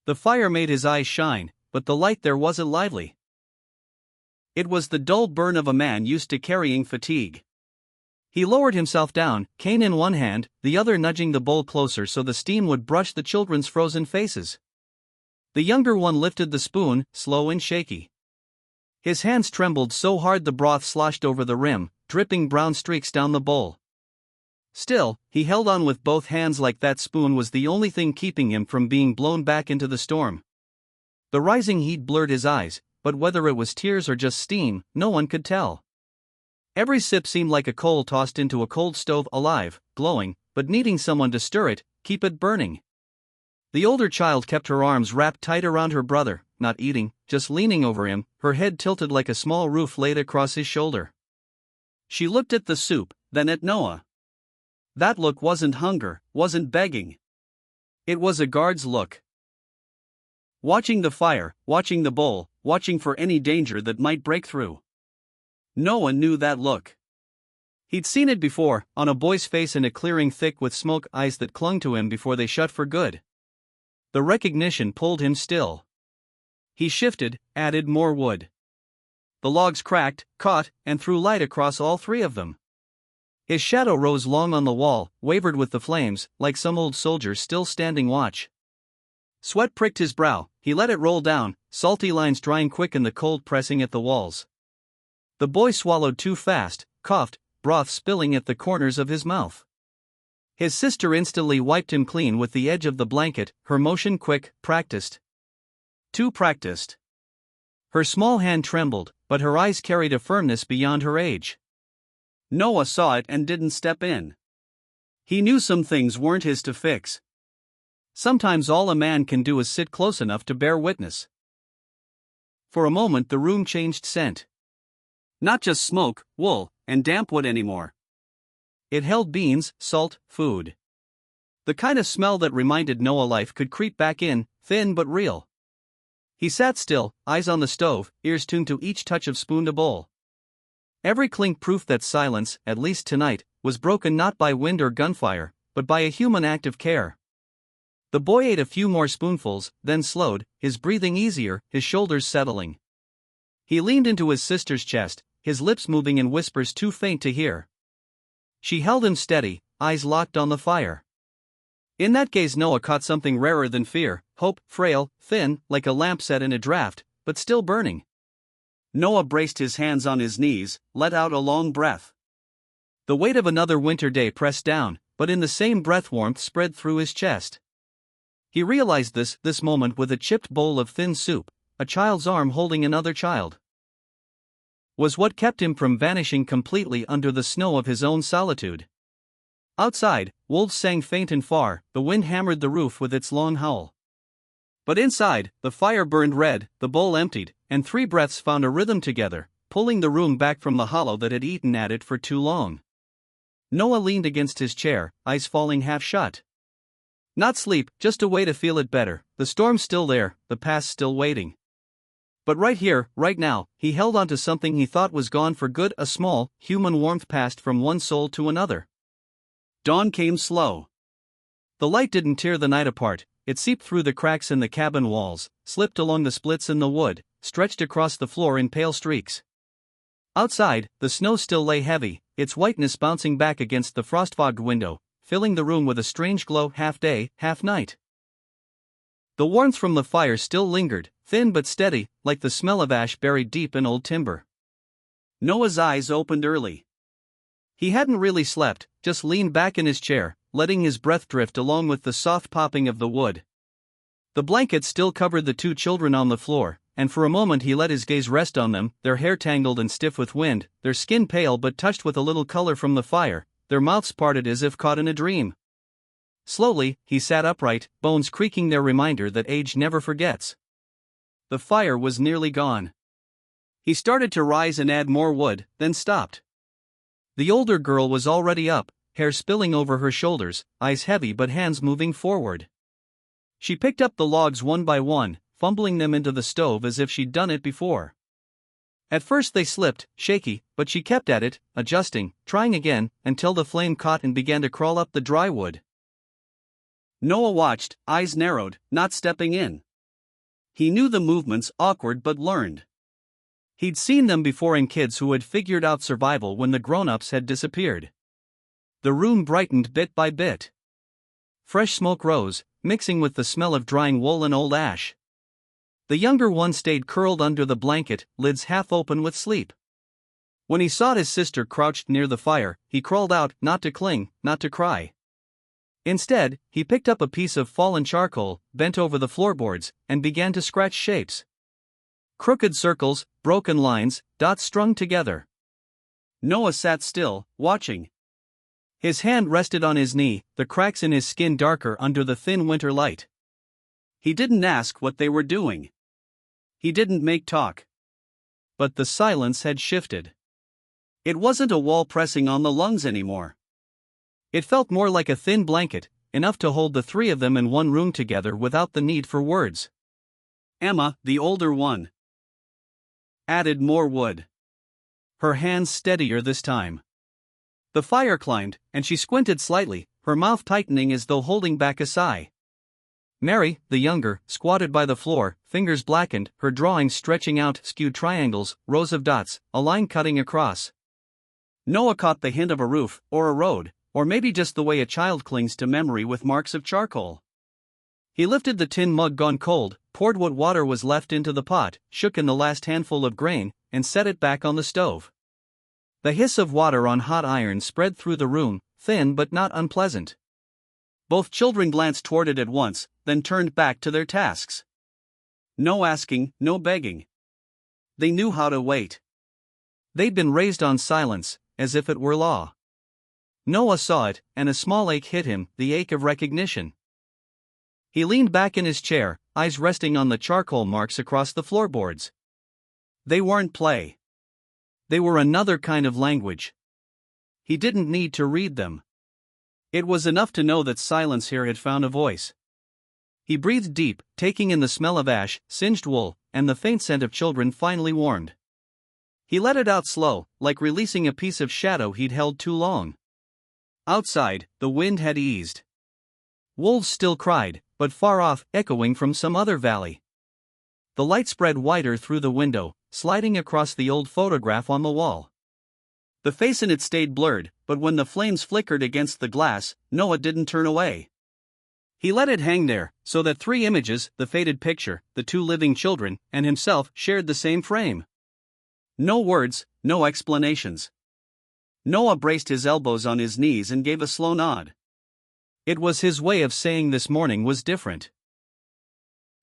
The fire made his eyes shine, but the light there wasn't lively. It was the dull burn of a man used to carrying fatigue. He lowered himself down, cane in one hand, the other nudging the bowl closer so the steam would brush the children's frozen faces. The younger one lifted the spoon, slow and shaky. His hands trembled so hard the broth sloshed over the rim, dripping brown streaks down the bowl. Still, he held on with both hands like that spoon was the only thing keeping him from being blown back into the storm. The rising heat blurred his eyes, but whether it was tears or just steam, no one could tell. Every sip seemed like a coal tossed into a cold stove, alive, glowing, but needing someone to stir it, keep it burning. The older child kept her arms wrapped tight around her brother, not eating, just leaning over him, her head tilted like a small roof laid across his shoulder. She looked at the soup, then at Noah. That look wasn't hunger, wasn't begging. It was a guard's look. Watching the fire, watching the bowl, watching for any danger that might break through. Noah knew that look. He'd seen it before, on a boy's face in a clearing thick with smoke, eyes that clung to him before they shut for good. The recognition pulled him still. He shifted, added more wood. The logs cracked, caught, and threw light across all three of them. His shadow rose long on the wall, wavered with the flames, like some old soldier still standing watch. Sweat pricked his brow, he let it roll down, salty lines drying quick in the cold pressing at the walls. The boy swallowed too fast, coughed, broth spilling at the corners of his mouth. His sister instantly wiped him clean with the edge of the blanket, her motion quick, practiced. Too practiced. Her small hand trembled, but her eyes carried a firmness beyond her age. Noah saw it and didn't step in. He knew some things weren't his to fix. Sometimes all a man can do is sit close enough to bear witness. For a moment the room changed scent. Not just smoke, wool, and damp wood anymore. It held beans, salt, food. The kind of smell that reminded Noah life could creep back in, thin but real. He sat still, eyes on the stove, ears tuned to each touch of spoon to bowl. Every clink proof that silence, at least tonight, was broken not by wind or gunfire, but by a human act of care. The boy ate a few more spoonfuls, then slowed, his breathing easier, his shoulders settling. He leaned into his sister's chest, his lips moving in whispers too faint to hear. She held him steady, eyes locked on the fire. In that gaze Noah caught something rarer than fear, hope, frail, thin, like a lamp set in a draught, but still burning. Noah braced his hands on his knees, let out a long breath. The weight of another winter day pressed down, but in the same breath warmth spread through his chest. He realized this moment with a chipped bowl of thin soup, a child's arm holding another child, was what kept him from vanishing completely under the snow of his own solitude. Outside, wolves sang faint and far, the wind hammered the roof with its long howl. But inside, the fire burned red, the bowl emptied, and three breaths found a rhythm together, pulling the room back from the hollow that had eaten at it for too long. Noah leaned against his chair, eyes falling half shut. Not sleep, just a way to feel it better, the storm's still there, the past still waiting. But right here, right now, he held on to something he thought was gone for good, a small, human warmth passed from one soul to another. Dawn came slow. The light didn't tear the night apart, it seeped through the cracks in the cabin walls, slipped along the splits in the wood, stretched across the floor in pale streaks. Outside, the snow still lay heavy, its whiteness bouncing back against the frost-fogged window, filling the room with a strange glow, half day, half night. The warmth from the fire still lingered, thin but steady, like the smell of ash buried deep in old timber. Noah's eyes opened early. He hadn't really slept, just leaned back in his chair, letting his breath drift along with the soft popping of the wood. The blanket still covered the two children on the floor, and for a moment he let his gaze rest on them, their hair tangled and stiff with wind, their skin pale but touched with a little color from the fire, their mouths parted as if caught in a dream. Slowly, he sat upright, bones creaking, their reminder that age never forgets. The fire was nearly gone. He started to rise and add more wood, then stopped. The older girl was already up, hair spilling over her shoulders, eyes heavy but hands moving forward. She picked up the logs one by one, fumbling them into the stove as if she'd done it before. At first they slipped, shaky, but she kept at it, adjusting, trying again, until the flame caught and began to crawl up the dry wood. Noah watched, eyes narrowed, not stepping in. He knew the movements, awkward but learned. He'd seen them before in kids who had figured out survival when the grown-ups had disappeared. The room brightened bit by bit. Fresh smoke rose, mixing with the smell of drying wool and old ash. The younger one stayed curled under the blanket, lids half open with sleep. When he saw his sister crouched near the fire, he crawled out, not to cling, not to cry. Instead, he picked up a piece of fallen charcoal, bent over the floorboards, and began to scratch shapes. Crooked circles, broken lines, dots strung together. Noah sat still, watching. His hand rested on his knee, the cracks in his skin darker under the thin winter light. He didn't ask what they were doing. He didn't make talk. But the silence had shifted. It wasn't a wall pressing on the lungs anymore. It felt more like a thin blanket, enough to hold the three of them in one room together without the need for words. Emma, the older one, added more wood. Her hands steadier this time. The fire climbed, and she squinted slightly, her mouth tightening as though holding back a sigh. Mary, the younger, squatted by the floor, fingers blackened, her drawings stretching out, skewed triangles, rows of dots, a line cutting across. Noah caught the hint of a roof, or a road, or maybe just the way a child clings to memory with marks of charcoal. He lifted the tin mug gone cold, poured what water was left into the pot, shook in the last handful of grain, and set it back on the stove. The hiss of water on hot iron spread through the room, thin but not unpleasant. Both children glanced toward it at once, then turned back to their tasks. No asking, no begging. They knew how to wait. They'd been raised on silence, as if it were law. Noah saw it, and a small ache hit him, the ache of recognition. He leaned back in his chair, eyes resting on the charcoal marks across the floorboards. They weren't play. They were another kind of language. He didn't need to read them. It was enough to know that silence here had found a voice. He breathed deep, taking in the smell of ash, singed wool, and the faint scent of children finally warmed. He let it out slow, like releasing a piece of shadow he'd held too long. Outside, the wind had eased. Wolves still cried, but far off, echoing from some other valley. The light spread wider through the window, sliding across the old photograph on the wall. The face in it stayed blurred, but when the flames flickered against the glass, Noah didn't turn away. He let it hang there, so that three images, the faded picture, the two living children, and himself, shared the same frame. No words, no explanations. Noah braced his elbows on his knees and gave a slow nod. It was his way of saying this morning was different.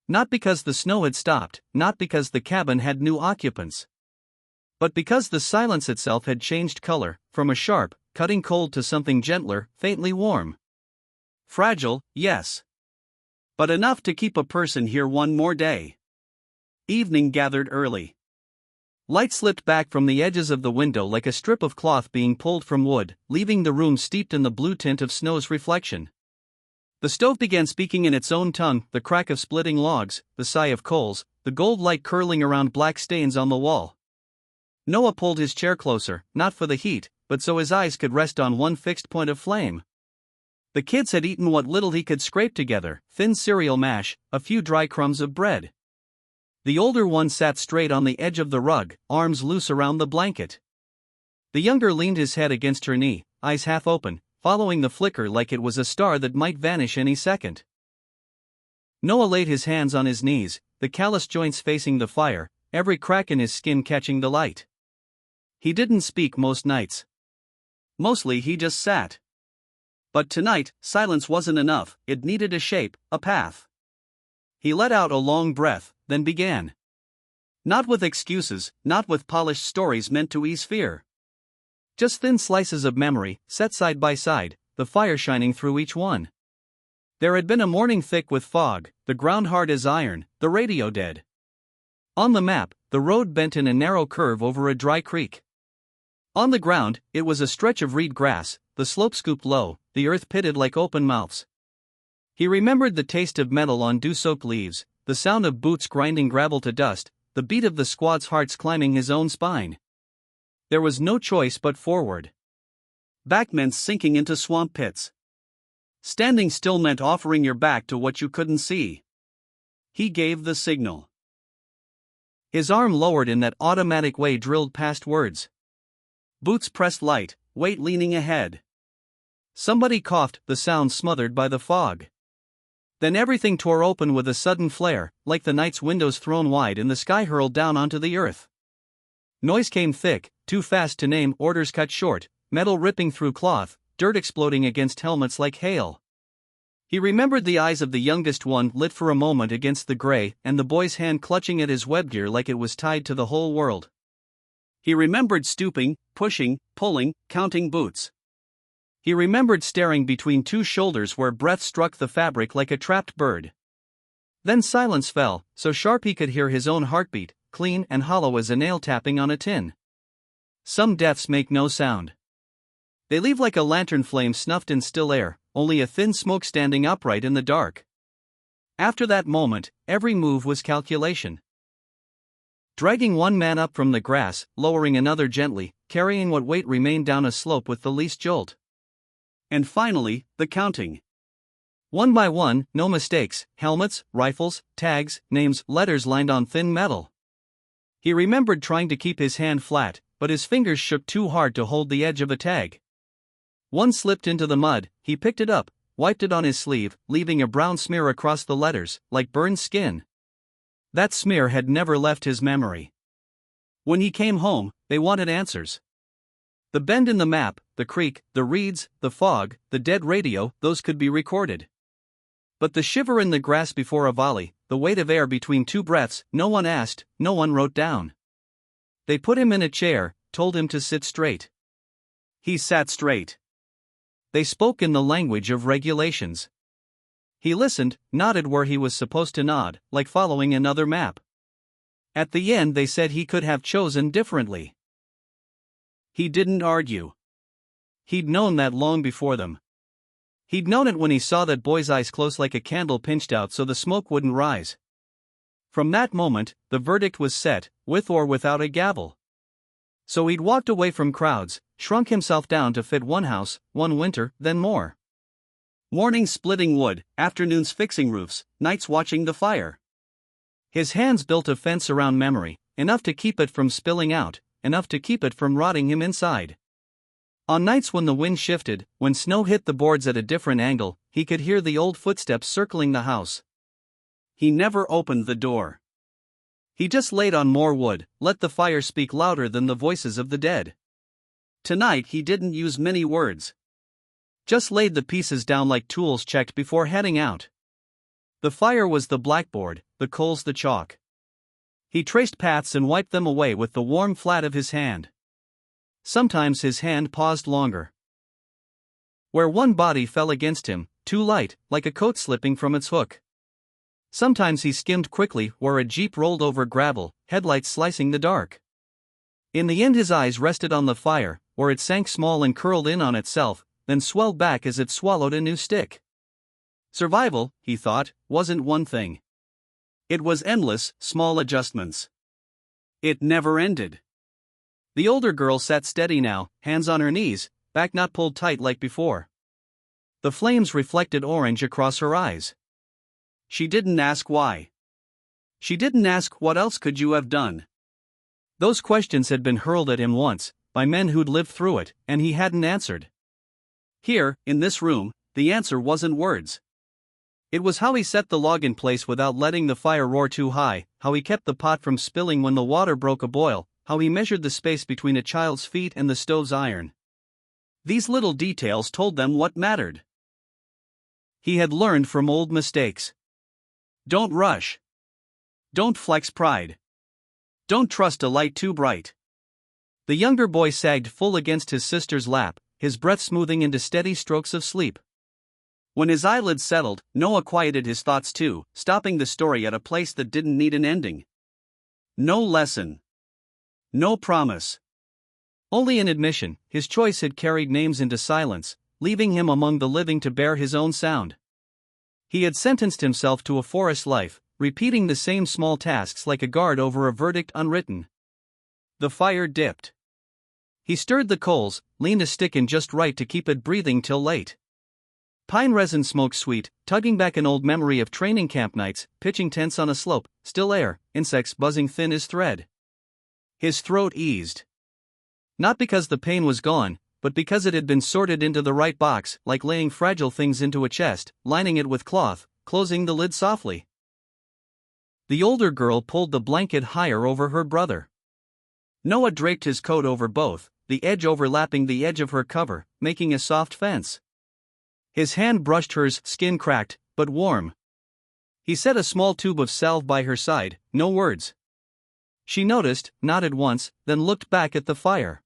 Not because the snow had stopped, not because the cabin had new occupants, but because the silence itself had changed color, from a sharp, cutting cold to something gentler, faintly warm. Fragile, yes. But enough to keep a person here one more day. Evening gathered early. Light slipped back from the edges of the window like a strip of cloth being pulled from wood, leaving the room steeped in the blue tint of snow's reflection. The stove began speaking in its own tongue, the crack of splitting logs, the sigh of coals, the gold light curling around black stains on the wall. Noah pulled his chair closer, not for the heat, but so his eyes could rest on one fixed point of flame. The kids had eaten what little he could scrape together, thin cereal mash, a few dry crumbs of bread. The older one sat straight on the edge of the rug, arms loose around the blanket. The younger leaned his head against her knee, eyes half open, following the flicker like it was a star that might vanish any second. Noah laid his hands on his knees, the calloused joints facing the fire, every crack in his skin catching the light. He didn't speak most nights. Mostly he just sat. But tonight, silence wasn't enough, it needed a shape, a path. He let out a long breath, then began. Not with excuses, not with polished stories meant to ease fear. Just thin slices of memory, set side by side, the fire shining through each one. There had been a morning thick with fog, the ground hard as iron, the radio dead. On the map, the road bent in a narrow curve over a dry creek. On the ground, it was a stretch of reed grass, the slope scooped low, the earth pitted like open mouths. He remembered the taste of metal on dew-soaked leaves, the sound of boots grinding gravel to dust, the beat of the squad's hearts climbing his own spine. There was no choice but forward. Back meant sinking into swamp pits. Standing still meant offering your back to what you couldn't see. He gave the signal. His arm lowered in that automatic way drilled past words. Boots pressed light, weight leaning ahead. Somebody coughed, the sound smothered by the fog. Then everything tore open with a sudden flare, like the night's windows thrown wide and the sky hurled down onto the earth. Noise came thick, too fast to name, orders cut short, metal ripping through cloth, dirt exploding against helmets like hail. He remembered the eyes of the youngest one lit for a moment against the gray, and the boy's hand clutching at his webgear like it was tied to the whole world. He remembered stooping, pushing, pulling, counting boots. He remembered staring between two shoulders where breath struck the fabric like a trapped bird. Then silence fell, so sharp he could hear his own heartbeat, clean and hollow as a nail tapping on a tin. Some deaths make no sound. They leave like a lantern flame snuffed in still air, only a thin smoke standing upright in the dark. After that moment, every move was calculation. Dragging one man up from the grass, lowering another gently, carrying what weight remained down a slope with the least jolt. And finally, the counting. One by one, no mistakes, helmets, rifles, tags, names, letters lined on thin metal. He remembered trying to keep his hand flat, but his fingers shook too hard to hold the edge of a tag. One slipped into the mud, he picked it up, wiped it on his sleeve, leaving a brown smear across the letters, like burned skin. That smear had never left his memory. When he came home, they wanted answers. The bend in the map, the creek, the reeds, the fog, the dead radio, those could be recorded. But the shiver in the grass before a volley, the weight of air between two breaths, no one asked, no one wrote down. They put him in a chair, told him to sit straight. He sat straight. They spoke in the language of regulations. He listened, nodded where he was supposed to nod, like following another map. At the end, they said he could have chosen differently. He didn't argue. He'd known that long before them. He'd known it when he saw that boy's eyes close like a candle pinched out so the smoke wouldn't rise. From that moment, the verdict was set, with or without a gavel. So he'd walked away from crowds, shrunk himself down to fit one house, one winter, then more. Mornings splitting wood, afternoons fixing roofs, nights watching the fire. His hands built a fence around memory, enough to keep it from spilling out, enough to keep it from rotting him inside. On nights when the wind shifted, when snow hit the boards at a different angle, he could hear the old footsteps circling the house. He never opened the door. He just laid on more wood, let the fire speak louder than the voices of the dead. Tonight he didn't use many words. Just laid the pieces down like tools checked before heading out. The fire was the blackboard, the coals the chalk. He traced paths and wiped them away with the warm flat of his hand. Sometimes his hand paused longer. Where one body fell against him, too light, like a coat slipping from its hook. Sometimes he skimmed quickly where a jeep rolled over gravel, headlights slicing the dark. In the end his eyes rested on the fire, where it sank small and curled in on itself, then swelled back as it swallowed a new stick. Survival, he thought, wasn't one thing. It was endless, small adjustments. It never ended. The older girl sat steady now, hands on her knees, back not pulled tight like before. The flames reflected orange across her eyes. She didn't ask why. She didn't ask what else could you have done. Those questions had been hurled at him once, by men who'd lived through it, and he hadn't answered. Here, in this room, the answer wasn't words. It was how he set the log in place without letting the fire roar too high, how he kept the pot from spilling when the water broke a boil, how he measured the space between a child's feet and the stove's iron. These little details told them what mattered. He had learned from old mistakes. Don't rush. Don't flex pride. Don't trust a light too bright. The younger boy sagged full against his sister's lap, his breath smoothing into steady strokes of sleep. When his eyelids settled, Noah quieted his thoughts too, stopping the story at a place that didn't need an ending. No lesson. No promise. Only an admission, his choice had carried names into silence, leaving him among the living to bear his own sound. He had sentenced himself to a forest life, repeating the same small tasks like a guard over a verdict unwritten. The fire dipped. He stirred the coals, leaned a stick in just right to keep it breathing till late. Pine resin smoked sweet, tugging back an old memory of training camp nights, pitching tents on a slope, still air, insects buzzing thin as thread. His throat eased. Not because the pain was gone, but because it had been sorted into the right box, like laying fragile things into a chest, lining it with cloth, closing the lid softly. The older girl pulled the blanket higher over her brother. Noah draped his coat over both, the edge overlapping the edge of her cover, making a soft fence. His hand brushed hers, skin cracked, but warm. He set a small tube of salve by her side, no words. She noticed, nodded once, then looked back at the fire.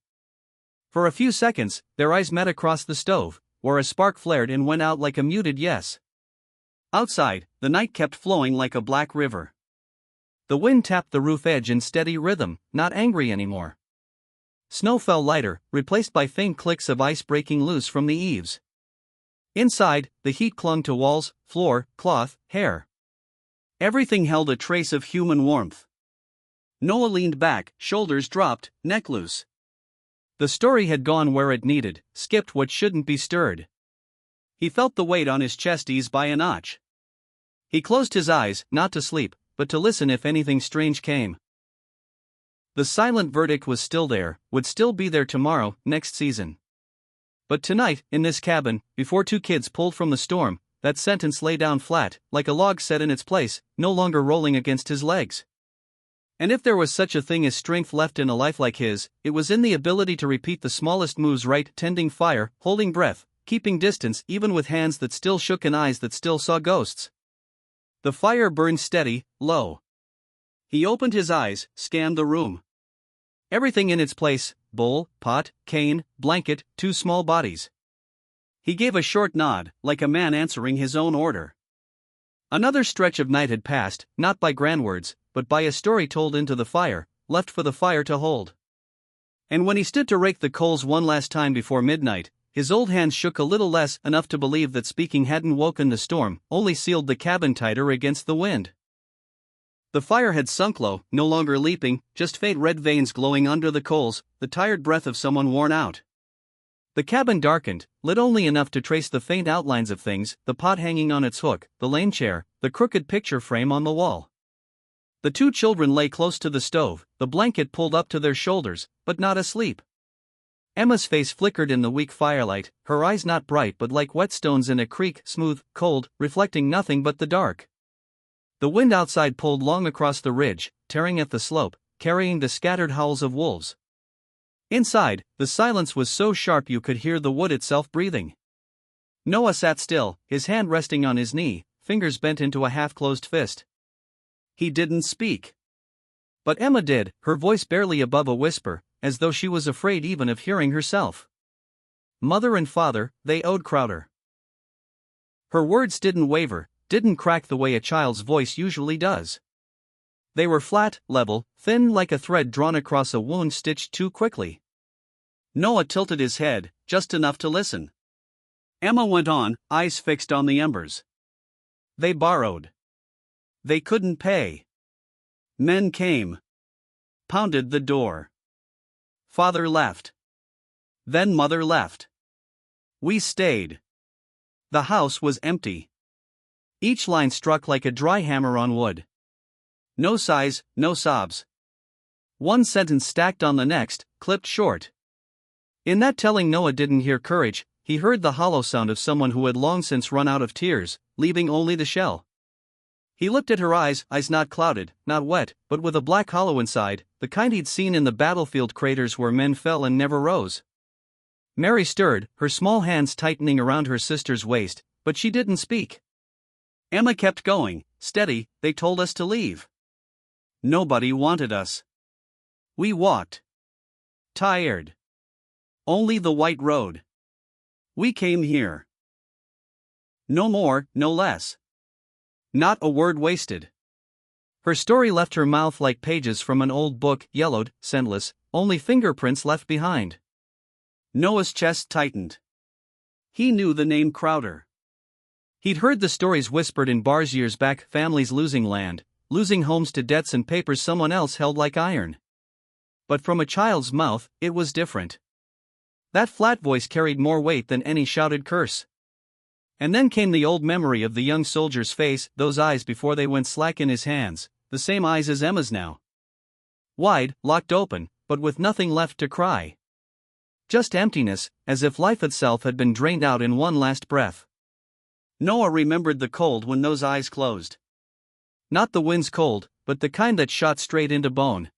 For a few seconds, their eyes met across the stove, where a spark flared and went out like a muted yes. Outside, the night kept flowing like a black river. The wind tapped the roof edge in steady rhythm, not angry anymore. Snow fell lighter, replaced by faint clicks of ice breaking loose from the eaves. Inside, the heat clung to walls, floor, cloth, hair. Everything held a trace of human warmth. Noah leaned back, shoulders dropped, neck loose. The story had gone where it needed, skipped what shouldn't be stirred. He felt the weight on his chest ease by a notch. He closed his eyes, not to sleep, but to listen if anything strange came. The silent verdict was still there, would still be there tomorrow, next season. But tonight, in this cabin, before two kids pulled from the storm, that sentence lay down flat, like a log set in its place, no longer rolling against his legs. And if there was such a thing as strength left in a life like his, it was in the ability to repeat the smallest moves right, tending fire, holding breath, keeping distance even with hands that still shook and eyes that still saw ghosts. The fire burned steady, low. He opened his eyes, scanned the room. Everything in its place, bowl, pot, cane, blanket, two small bodies. He gave a short nod, like a man answering his own order. Another stretch of night had passed, not by grand words, but by a story told into the fire, left for the fire to hold. And when he stood to rake the coals one last time before midnight, his old hands shook a little less, enough to believe that speaking hadn't woken the storm, only sealed the cabin tighter against the wind. The fire had sunk low, no longer leaping, just faint red veins glowing under the coals, the tired breath of someone worn out. The cabin darkened, lit only enough to trace the faint outlines of things, the pot hanging on its hook, the lame chair, the crooked picture frame on the wall. The two children lay close to the stove, the blanket pulled up to their shoulders, but not asleep. Emma's face flickered in the weak firelight, her eyes not bright but like whetstones in a creek, smooth, cold, reflecting nothing but the dark. The wind outside pulled long across the ridge, tearing at the slope, carrying the scattered howls of wolves. Inside, the silence was so sharp you could hear the wood itself breathing. Noah sat still, his hand resting on his knee, fingers bent into a half-closed fist. He didn't speak. But Emma did, her voice barely above a whisper, as though she was afraid even of hearing herself. Mother and father, they owed Crowder. Her words didn't waver, didn't crack the way a child's voice usually does. They were flat, level, thin like a thread drawn across a wound stitched too quickly. Noah tilted his head, just enough to listen. Emma went on, eyes fixed on the embers. They borrowed. They couldn't pay. Men came. Pounded the door. Father left. Then mother left. We stayed. The house was empty. Each line struck like a dry hammer on wood. No sighs, no sobs. One sentence stacked on the next, clipped short. In that telling Noah didn't hear courage, he heard the hollow sound of someone who had long since run out of tears, leaving only the shell. He looked at her eyes not clouded, not wet, but with a black hollow inside, the kind he'd seen in the battlefield craters where men fell and never rose. Mary stirred, her small hands tightening around her sister's waist, but she didn't speak. Emma kept going, steady. They told us to leave. Nobody wanted us. We walked. Tired. Only the white road. We came here. No more, no less. Not a word wasted. Her story left her mouth like pages from an old book, yellowed, scentless, only fingerprints left behind. Noah's chest tightened. He knew the name Crowder. He'd heard the stories whispered in bars years back, families losing land, losing homes to debts and papers someone else held like iron. But from a child's mouth, it was different. That flat voice carried more weight than any shouted curse. And then came the old memory of the young soldier's face, those eyes before they went slack in his hands, the same eyes as Emma's now. Wide, locked open, but with nothing left to cry. Just emptiness, as if life itself had been drained out in one last breath. Noah remembered the cold when those eyes closed. Not the wind's cold, but the kind that shot straight into bone.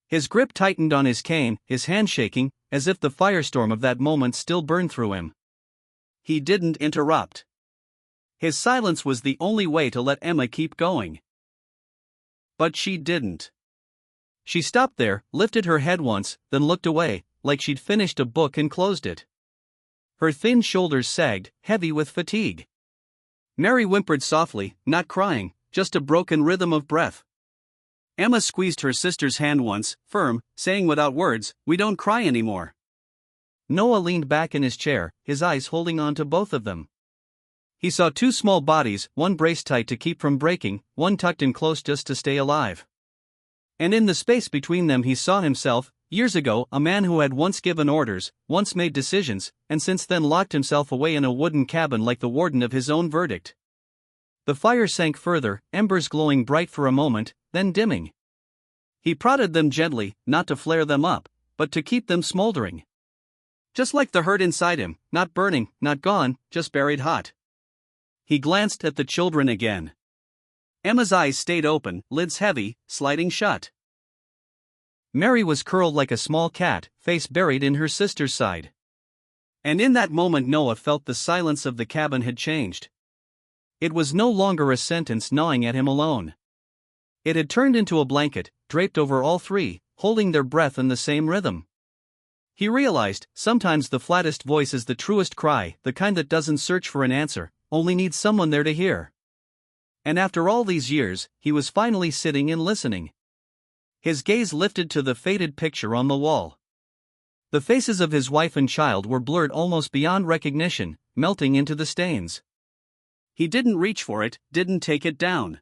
His grip tightened on his cane, his hand shaking, as if the firestorm of that moment still burned through him. He didn't interrupt. His silence was the only way to let Emma keep going. But she didn't. She stopped there, lifted her head once, then looked away, like she'd finished a book and closed it. Her thin shoulders sagged, heavy with fatigue. Mary whimpered softly, not crying, just a broken rhythm of breath. Emma squeezed her sister's hand once, firm, saying without words, "We don't cry anymore." Noah leaned back in his chair, his eyes holding on to both of them. He saw two small bodies, one braced tight to keep from breaking, one tucked in close just to stay alive. And in the space between them he saw himself, years ago, a man who had once given orders, once made decisions, and since then locked himself away in a wooden cabin like the warden of his own verdict. The fire sank further, embers glowing bright for a moment, then dimming. He prodded them gently, not to flare them up, but to keep them smoldering. Just like the hurt inside him, not burning, not gone, just buried hot. He glanced at the children again. Emma's eyes stayed open, lids heavy, sliding shut. Mary was curled like a small cat, face buried in her sister's side. And in that moment Noah felt the silence of the cabin had changed. It was no longer a sentence gnawing at him alone. It had turned into a blanket, draped over all three, holding their breath in the same rhythm. He realized, sometimes the flattest voice is the truest cry, the kind that doesn't search for an answer, only needs someone there to hear. And after all these years, he was finally sitting and listening. His gaze lifted to the faded picture on the wall. The faces of his wife and child were blurred almost beyond recognition, melting into the stains. He didn't reach for it, didn't take it down.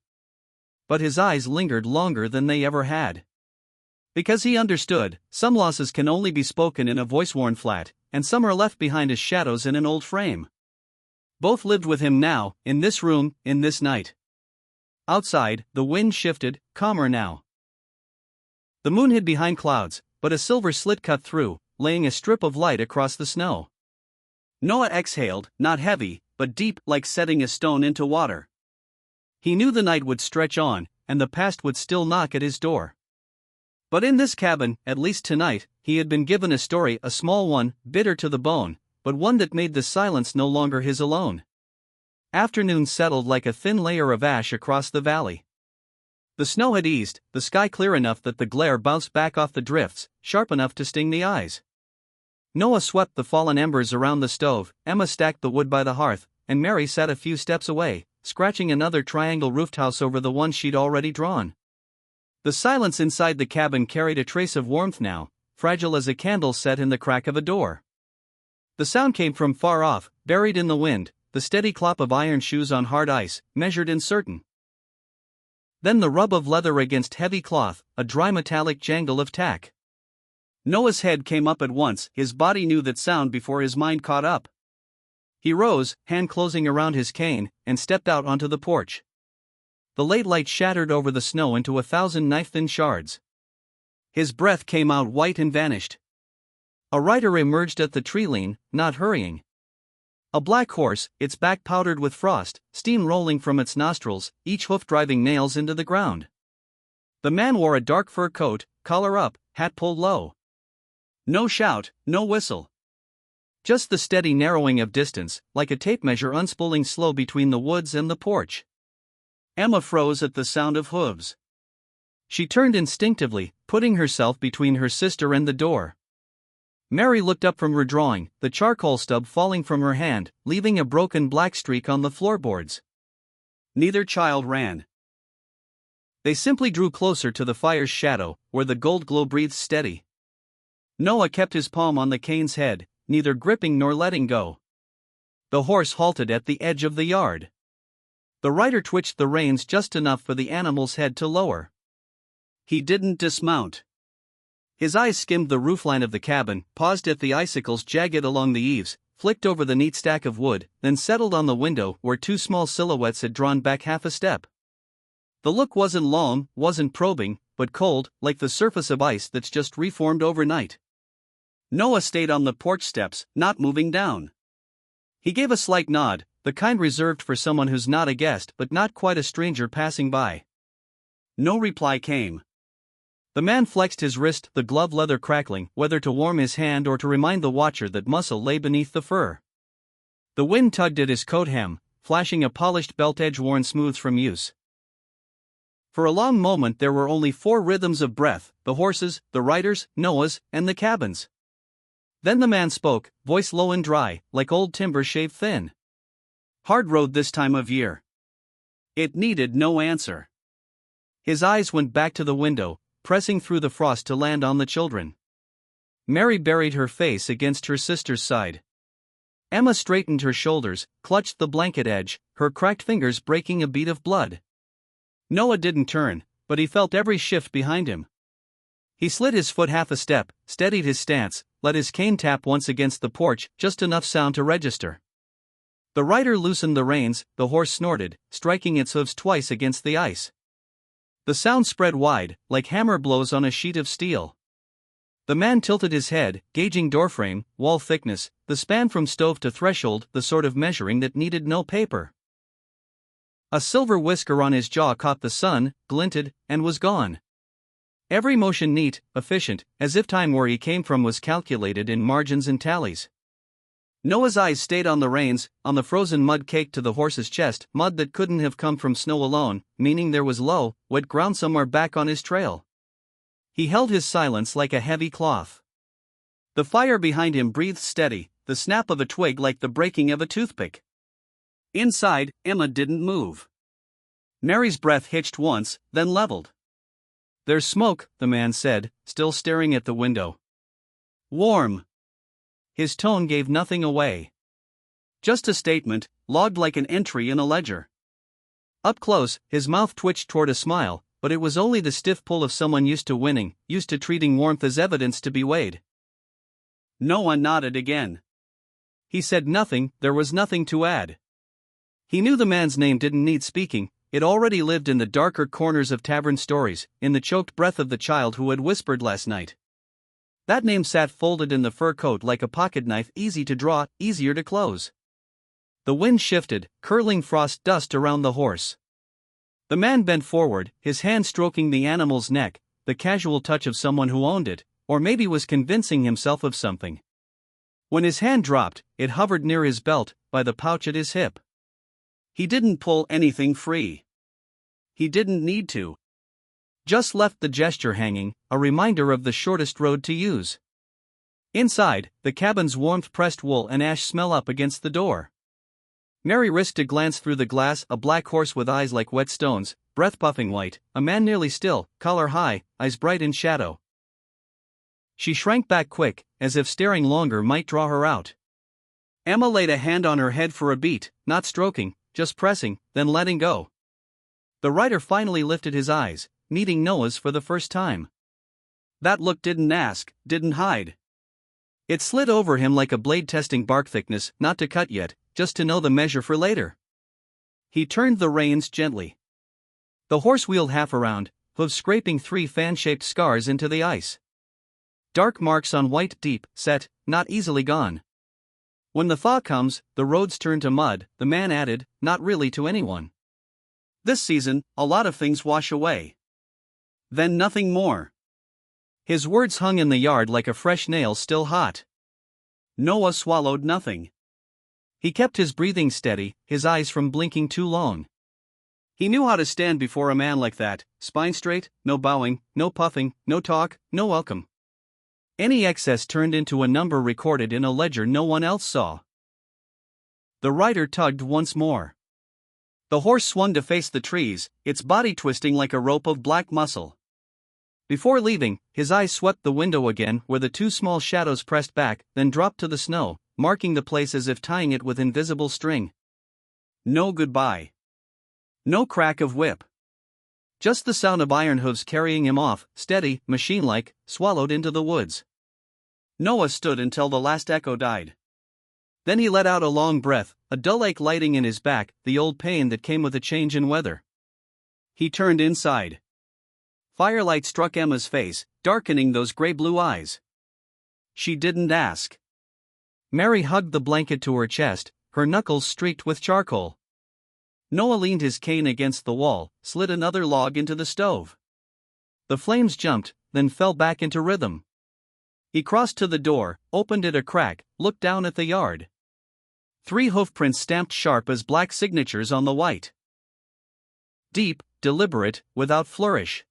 But his eyes lingered longer than they ever had. Because he understood, some losses can only be spoken in a voice worn flat, and some are left behind as shadows in an old frame. Both lived with him now, in this room, in this night. Outside, the wind shifted, calmer now. The moon hid behind clouds, but a silver slit cut through, laying a strip of light across the snow. Noah exhaled, not heavy, but deep, like setting a stone into water. He knew the night would stretch on, and the past would still knock at his door. But in this cabin, at least tonight, he had been given a story, a small one, bitter to the bone, but one that made the silence no longer his alone. Afternoon settled like a thin layer of ash across the valley. The snow had eased, the sky clear enough that the glare bounced back off the drifts, sharp enough to sting the eyes. Noah swept the fallen embers around the stove, Emma stacked the wood by the hearth, and Mary sat a few steps away, scratching another triangle-roofed house over the one she'd already drawn. The silence inside the cabin carried a trace of warmth now, fragile as a candle set in the crack of a door. The sound came from far off, buried in the wind, the steady clop of iron shoes on hard ice, measured and certain. Then the rub of leather against heavy cloth, a dry metallic jangle of tack. Noah's head came up at once, his body knew that sound before his mind caught up. He rose, hand closing around his cane, and stepped out onto the porch. The late light shattered over the snow into 1,000 knife-thin shards. His breath came out white and vanished. A rider emerged at the tree lean, not hurrying. A black horse, its back powdered with frost, steam rolling from its nostrils, each hoof driving nails into the ground. The man wore a dark fur coat, collar up, hat pulled low. No shout, no whistle. Just the steady narrowing of distance, like a tape measure unspooling slow between the woods and the porch. Emma froze at the sound of hooves. She turned instinctively, putting herself between her sister and the door. Mary looked up from her drawing, the charcoal stub falling from her hand, leaving a broken black streak on the floorboards. Neither child ran. They simply drew closer to the fire's shadow, where the gold glow breathed steady. Noah kept his palm on the cane's head, neither gripping nor letting go. The horse halted at the edge of the yard. The rider twitched the reins just enough for the animal's head to lower. He didn't dismount. His eyes skimmed the roofline of the cabin, paused at the icicles jagged along the eaves, flicked over the neat stack of wood, then settled on the window where two small silhouettes had drawn back half a step. The look wasn't long, wasn't probing, but cold, like the surface of ice that's just reformed overnight. Noah stayed on the porch steps, not moving down. He gave a slight nod, the kind reserved for someone who's not a guest but not quite a stranger passing by. No reply came. The man flexed his wrist, the glove leather crackling, whether to warm his hand or to remind the watcher that muscle lay beneath the fur. The wind tugged at his coat hem, flashing a polished belt edge worn smooth from use. For a long moment there were only 4 rhythms of breath, the horses, the riders, Noah's, and the cabin's. Then the man spoke, voice low and dry, like old timber shaved thin. Hard road this time of year. It needed no answer. His eyes went back to the window, pressing through the frost to land on the children. Mary buried her face against her sister's side. Emma straightened her shoulders, clutched the blanket edge, her cracked fingers breaking a bead of blood. Noah didn't turn, but he felt every shift behind him. He slid his foot half a step, steadied his stance, let his cane tap once against the porch, just enough sound to register. The rider loosened the reins, the horse snorted, striking its hooves twice against the ice. The sound spread wide, like hammer blows on a sheet of steel. The man tilted his head, gauging doorframe, wall thickness, the span from stove to threshold, the sort of measuring that needed no paper. A silver whisker on his jaw caught the sun, glinted, and was gone. Every motion neat, efficient, as if time where he came from was calculated in margins and tallies. Noah's eyes stayed on the reins, on the frozen mud caked to the horse's chest, mud that couldn't have come from snow alone, meaning there was low, wet ground somewhere back on his trail. He held his silence like a heavy cloth. The fire behind him breathed steady, the snap of a twig like the breaking of a toothpick. Inside, Emma didn't move. Mary's breath hitched once, then leveled. "There's smoke," the man said, still staring at the window. "Warm." His tone gave nothing away. Just a statement, logged like an entry in a ledger. Up close, his mouth twitched toward a smile, but it was only the stiff pull of someone used to winning, used to treating warmth as evidence to be weighed. Noah nodded again. He said nothing, there was nothing to add. He knew the man's name didn't need speaking, it already lived in the darker corners of tavern stories, in the choked breath of the child who had whispered last night. That name sat folded in the fur coat like a pocket knife, easy to draw, easier to close. The wind shifted, curling frost dust around the horse. The man bent forward, his hand stroking the animal's neck, the casual touch of someone who owned it, or maybe was convincing himself of something. When his hand dropped, it hovered near his belt, by the pouch at his hip. He didn't pull anything free. He didn't need to. Just left the gesture hanging, a reminder of the shortest road to use. Inside, the cabin's warmth pressed wool and ash smell up against the door. Mary risked a glance through the glass, a black horse with eyes like wet stones, breath puffing white, a man nearly still, collar high, eyes bright in shadow. She shrank back quick, as if staring longer might draw her out. Emma laid a hand on her head for a beat, not stroking, just pressing, then letting go. The rider finally lifted his eyes, meeting Noah's for the first time. That look didn't ask, didn't hide. It slid over him like a blade testing bark thickness, not to cut yet, just to know the measure for later. He turned the reins gently. The horse wheeled half around, hooves scraping 3 fan-shaped scars into the ice. Dark marks on white deep, set, not easily gone. When the thaw comes, the roads turn to mud, the man added, not really to anyone. This season, a lot of things wash away. Then nothing more. His words hung in the yard like a fresh nail still hot. Noah swallowed nothing. He kept his breathing steady, his eyes from blinking too long. He knew how to stand before a man like that, spine straight, no bowing, no puffing, no talk, no welcome. Any excess turned into a number recorded in a ledger no one else saw. The rider tugged once more. The horse swung to face the trees, its body twisting like a rope of black muscle. Before leaving, his eyes swept the window again where the 2 small shadows pressed back, then dropped to the snow, marking the place as if tying it with invisible string. No goodbye. No crack of whip. Just the sound of iron hooves carrying him off, steady, machine-like, swallowed into the woods. Noah stood until the last echo died. Then he let out a long breath, a dull ache lighting in his back, the old pain that came with a change in weather. He turned inside. Firelight struck Emma's face, darkening those gray-blue eyes. She didn't ask. Mary hugged the blanket to her chest, her knuckles streaked with charcoal. Noah leaned his cane against the wall, slid another log into the stove. The flames jumped, then fell back into rhythm. He crossed to the door, opened it a crack, looked down at the yard. 3 hoofprints stamped sharp as black signatures on the white. Deep, deliberate, without flourish.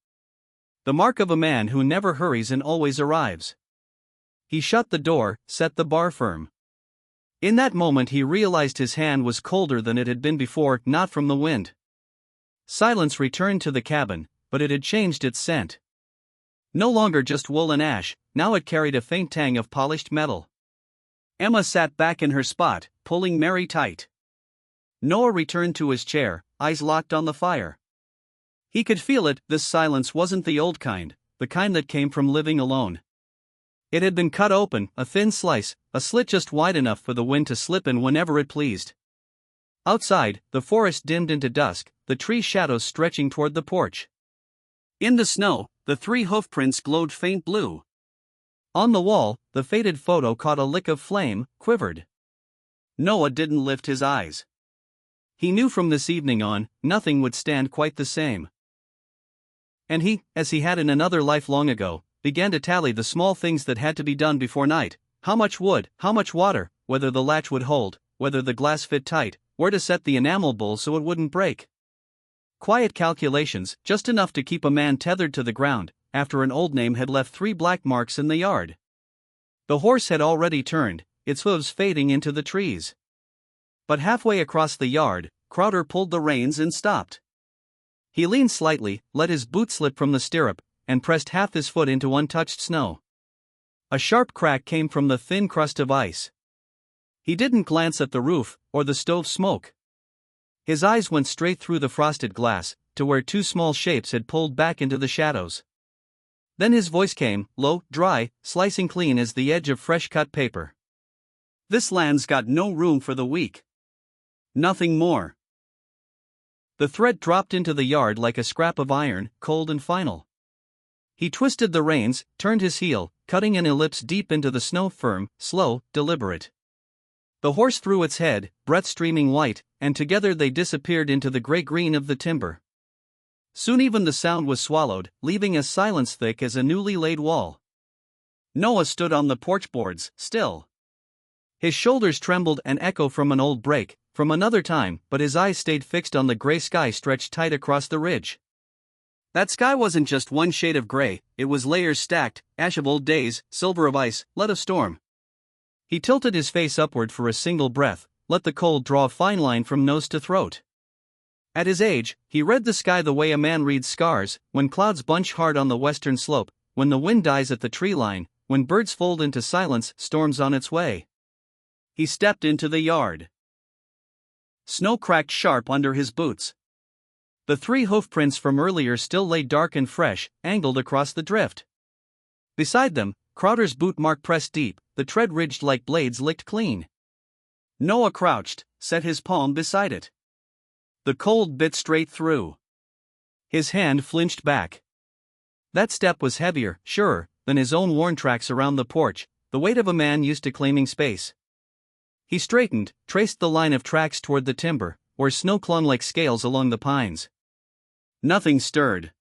The mark of a man who never hurries and always arrives. He shut the door, set the bar firm. In that moment he realized his hand was colder than it had been before, not from the wind. Silence returned to the cabin, but it had changed its scent. No longer just wool and ash, now it carried a faint tang of polished metal. Emma sat back in her spot, pulling Mary tight. Noah returned to his chair, eyes locked on the fire. He could feel it, this silence wasn't the old kind, the kind that came from living alone. It had been cut open, a thin slice, a slit just wide enough for the wind to slip in whenever it pleased. Outside, the forest dimmed into dusk, the tree shadows stretching toward the porch. In the snow, the 3 hoofprints glowed faint blue. On the wall, the faded photo caught a lick of flame, quivered. Noah didn't lift his eyes. He knew from this evening on, nothing would stand quite the same. And he, as he had in another life long ago, began to tally the small things that had to be done before night: how much wood, how much water, whether the latch would hold, whether the glass fit tight, where to set the enamel bowl so it wouldn't break. Quiet calculations, just enough to keep a man tethered to the ground, after an old name had left 3 black marks in the yard. The horse had already turned, its hooves fading into the trees. But halfway across the yard, Crowder pulled the reins and stopped. He leaned slightly, let his boot slip from the stirrup, and pressed half his foot into untouched snow. A sharp crack came from the thin crust of ice. He didn't glance at the roof, or the stove smoke. His eyes went straight through the frosted glass, to where two small shapes had pulled back into the shadows. Then his voice came, low, dry, slicing clean as the edge of fresh-cut paper. "This land's got no room for the weak. Nothing more." The thread dropped into the yard like a scrap of iron, cold and final. He twisted the reins, turned his heel, cutting an ellipse deep into the snow, firm, slow, deliberate. The horse threw its head, breath streaming white, and together they disappeared into the gray-green of the timber. Soon even the sound was swallowed, leaving a silence thick as a newly laid wall. Noah stood on the porch boards, still. His shoulders trembled, an echo from an old break, from another time, but his eyes stayed fixed on the gray sky stretched tight across the ridge. That sky wasn't just one shade of gray, it was layers stacked, ash of old days, silver of ice, lead of storm. He tilted his face upward for a single breath, let the cold draw a fine line from nose to throat. At his age, he read the sky the way a man reads scars, when clouds bunch hard on the western slope, when the wind dies at the tree line, when birds fold into silence, storm's on its way. He stepped into the yard. Snow cracked sharp under his boots. The 3 hoofprints from earlier still lay dark and fresh, angled across the drift. Beside them, Crowder's boot mark pressed deep, the tread ridged like blades licked clean. Noah crouched, set his palm beside it. The cold bit straight through. His hand flinched back. That step was heavier, surer, than his own worn tracks around the porch, the weight of a man used to claiming space. He straightened, traced the line of tracks toward the timber, where snow clung like scales along the pines. Nothing stirred.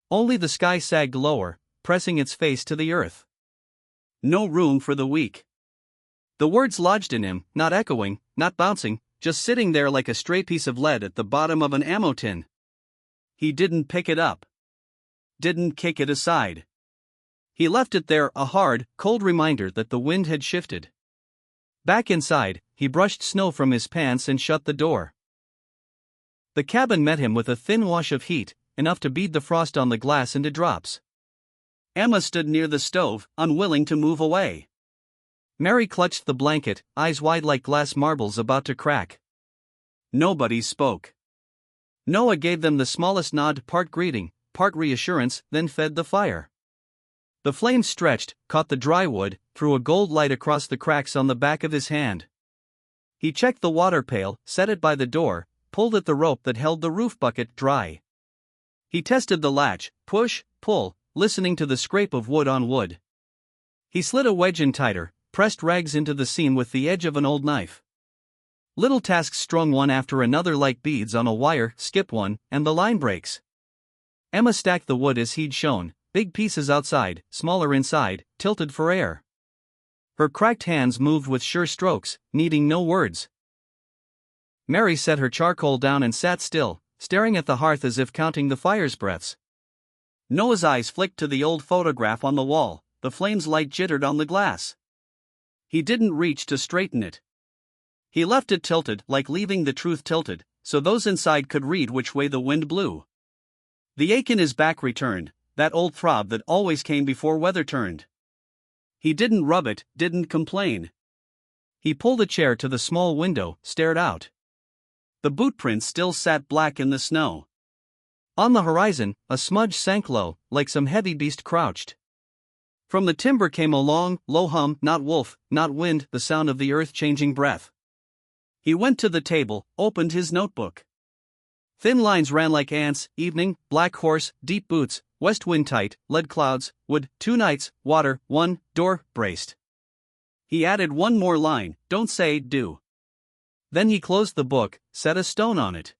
Only the sky sagged lower, pressing its face to the earth. No room for the weak. The words lodged in him, not echoing, not bouncing, just sitting there like a stray piece of lead at the bottom of an ammo tin. He didn't pick it up. Didn't kick it aside. He left it there, a hard, cold reminder that the wind had shifted. Back inside, he brushed snow from his pants and shut the door. The cabin met him with a thin wash of heat, enough to bead the frost on the glass into drops. Emma stood near the stove, unwilling to move away. Mary clutched the blanket, eyes wide like glass marbles about to crack. Nobody spoke. Noah gave them the smallest nod, part greeting, part reassurance, then fed the fire. The flames stretched, caught the dry wood, threw a gold light across the cracks on the back of his hand. He checked the water pail, set it by the door, pulled at the rope that held the roof bucket dry. He tested the latch, push, pull, listening to the scrape of wood on wood. He slid a wedge in tighter, pressed rags into the seam with the edge of an old knife. Little tasks strung one after another like beads on a wire, skip one, and the line breaks. Emma stacked the wood as he'd shown, big pieces outside, smaller inside, tilted for air. Her cracked hands moved with sure strokes, needing no words. Mary set her charcoal down and sat still, staring at the hearth as if counting the fire's breaths. Noah's eyes flicked to the old photograph on the wall, the flame's light jittered on the glass. He didn't reach to straighten it. He left it tilted, like leaving the truth tilted, so those inside could read which way the wind blew. The ache in his back returned, that old throb that always came before weather turned. He didn't rub it, didn't complain. He pulled a chair to the small window, stared out. The bootprints still sat black in the snow. On the horizon, a smudge sank low, like some heavy beast crouched. From the timber came a long, low hum, not wolf, not wind, the sound of the earth-changing breath. He went to the table, opened his notebook. Thin lines ran like ants, evening, black horse, deep boots, west wind tight, lead clouds, wood, 2 nights, water, 1, door, braced. He added one more line, don't say, do. Then he closed the book, set a stone on it.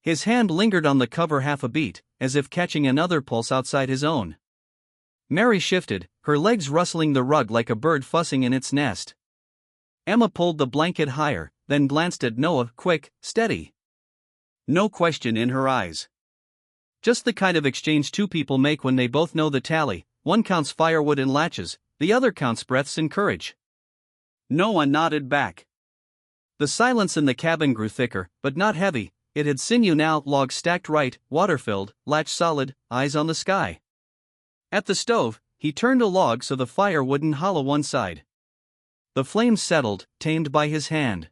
His hand lingered on the cover half a beat, as if catching another pulse outside his own. Mary shifted, her legs rustling the rug like a bird fussing in its nest. Emma pulled the blanket higher, then glanced at Noah, quick, steady. No question in her eyes. Just the kind of exchange two people make when they both know the tally. One counts firewood in latches, the other counts breaths in courage. Noah nodded back. The silence in the cabin grew thicker, but not heavy. It had sinew now, logs stacked right, water-filled, latch solid, eyes on the sky. At the stove, he turned a log so the fire wouldn't hollow one side. The flames settled, tamed by his hand.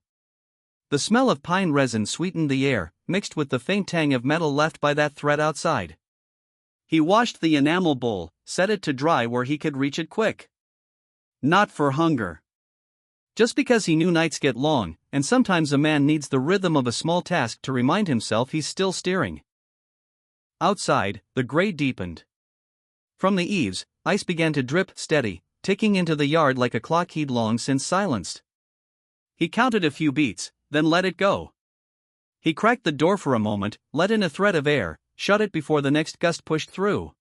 The smell of pine resin sweetened the air, mixed with the faint tang of metal left by that thread outside. He washed the enamel bowl, set it to dry where he could reach it quick. Not for hunger. Just because he knew nights get long, and sometimes a man needs the rhythm of a small task to remind himself he's still steering. Outside, the gray deepened. From the eaves, ice began to drip steady, ticking into the yard like a clock he'd long since silenced. He counted a few beats, then let it go. He cracked the door for a moment, let in a thread of air, shut it before the next gust pushed through.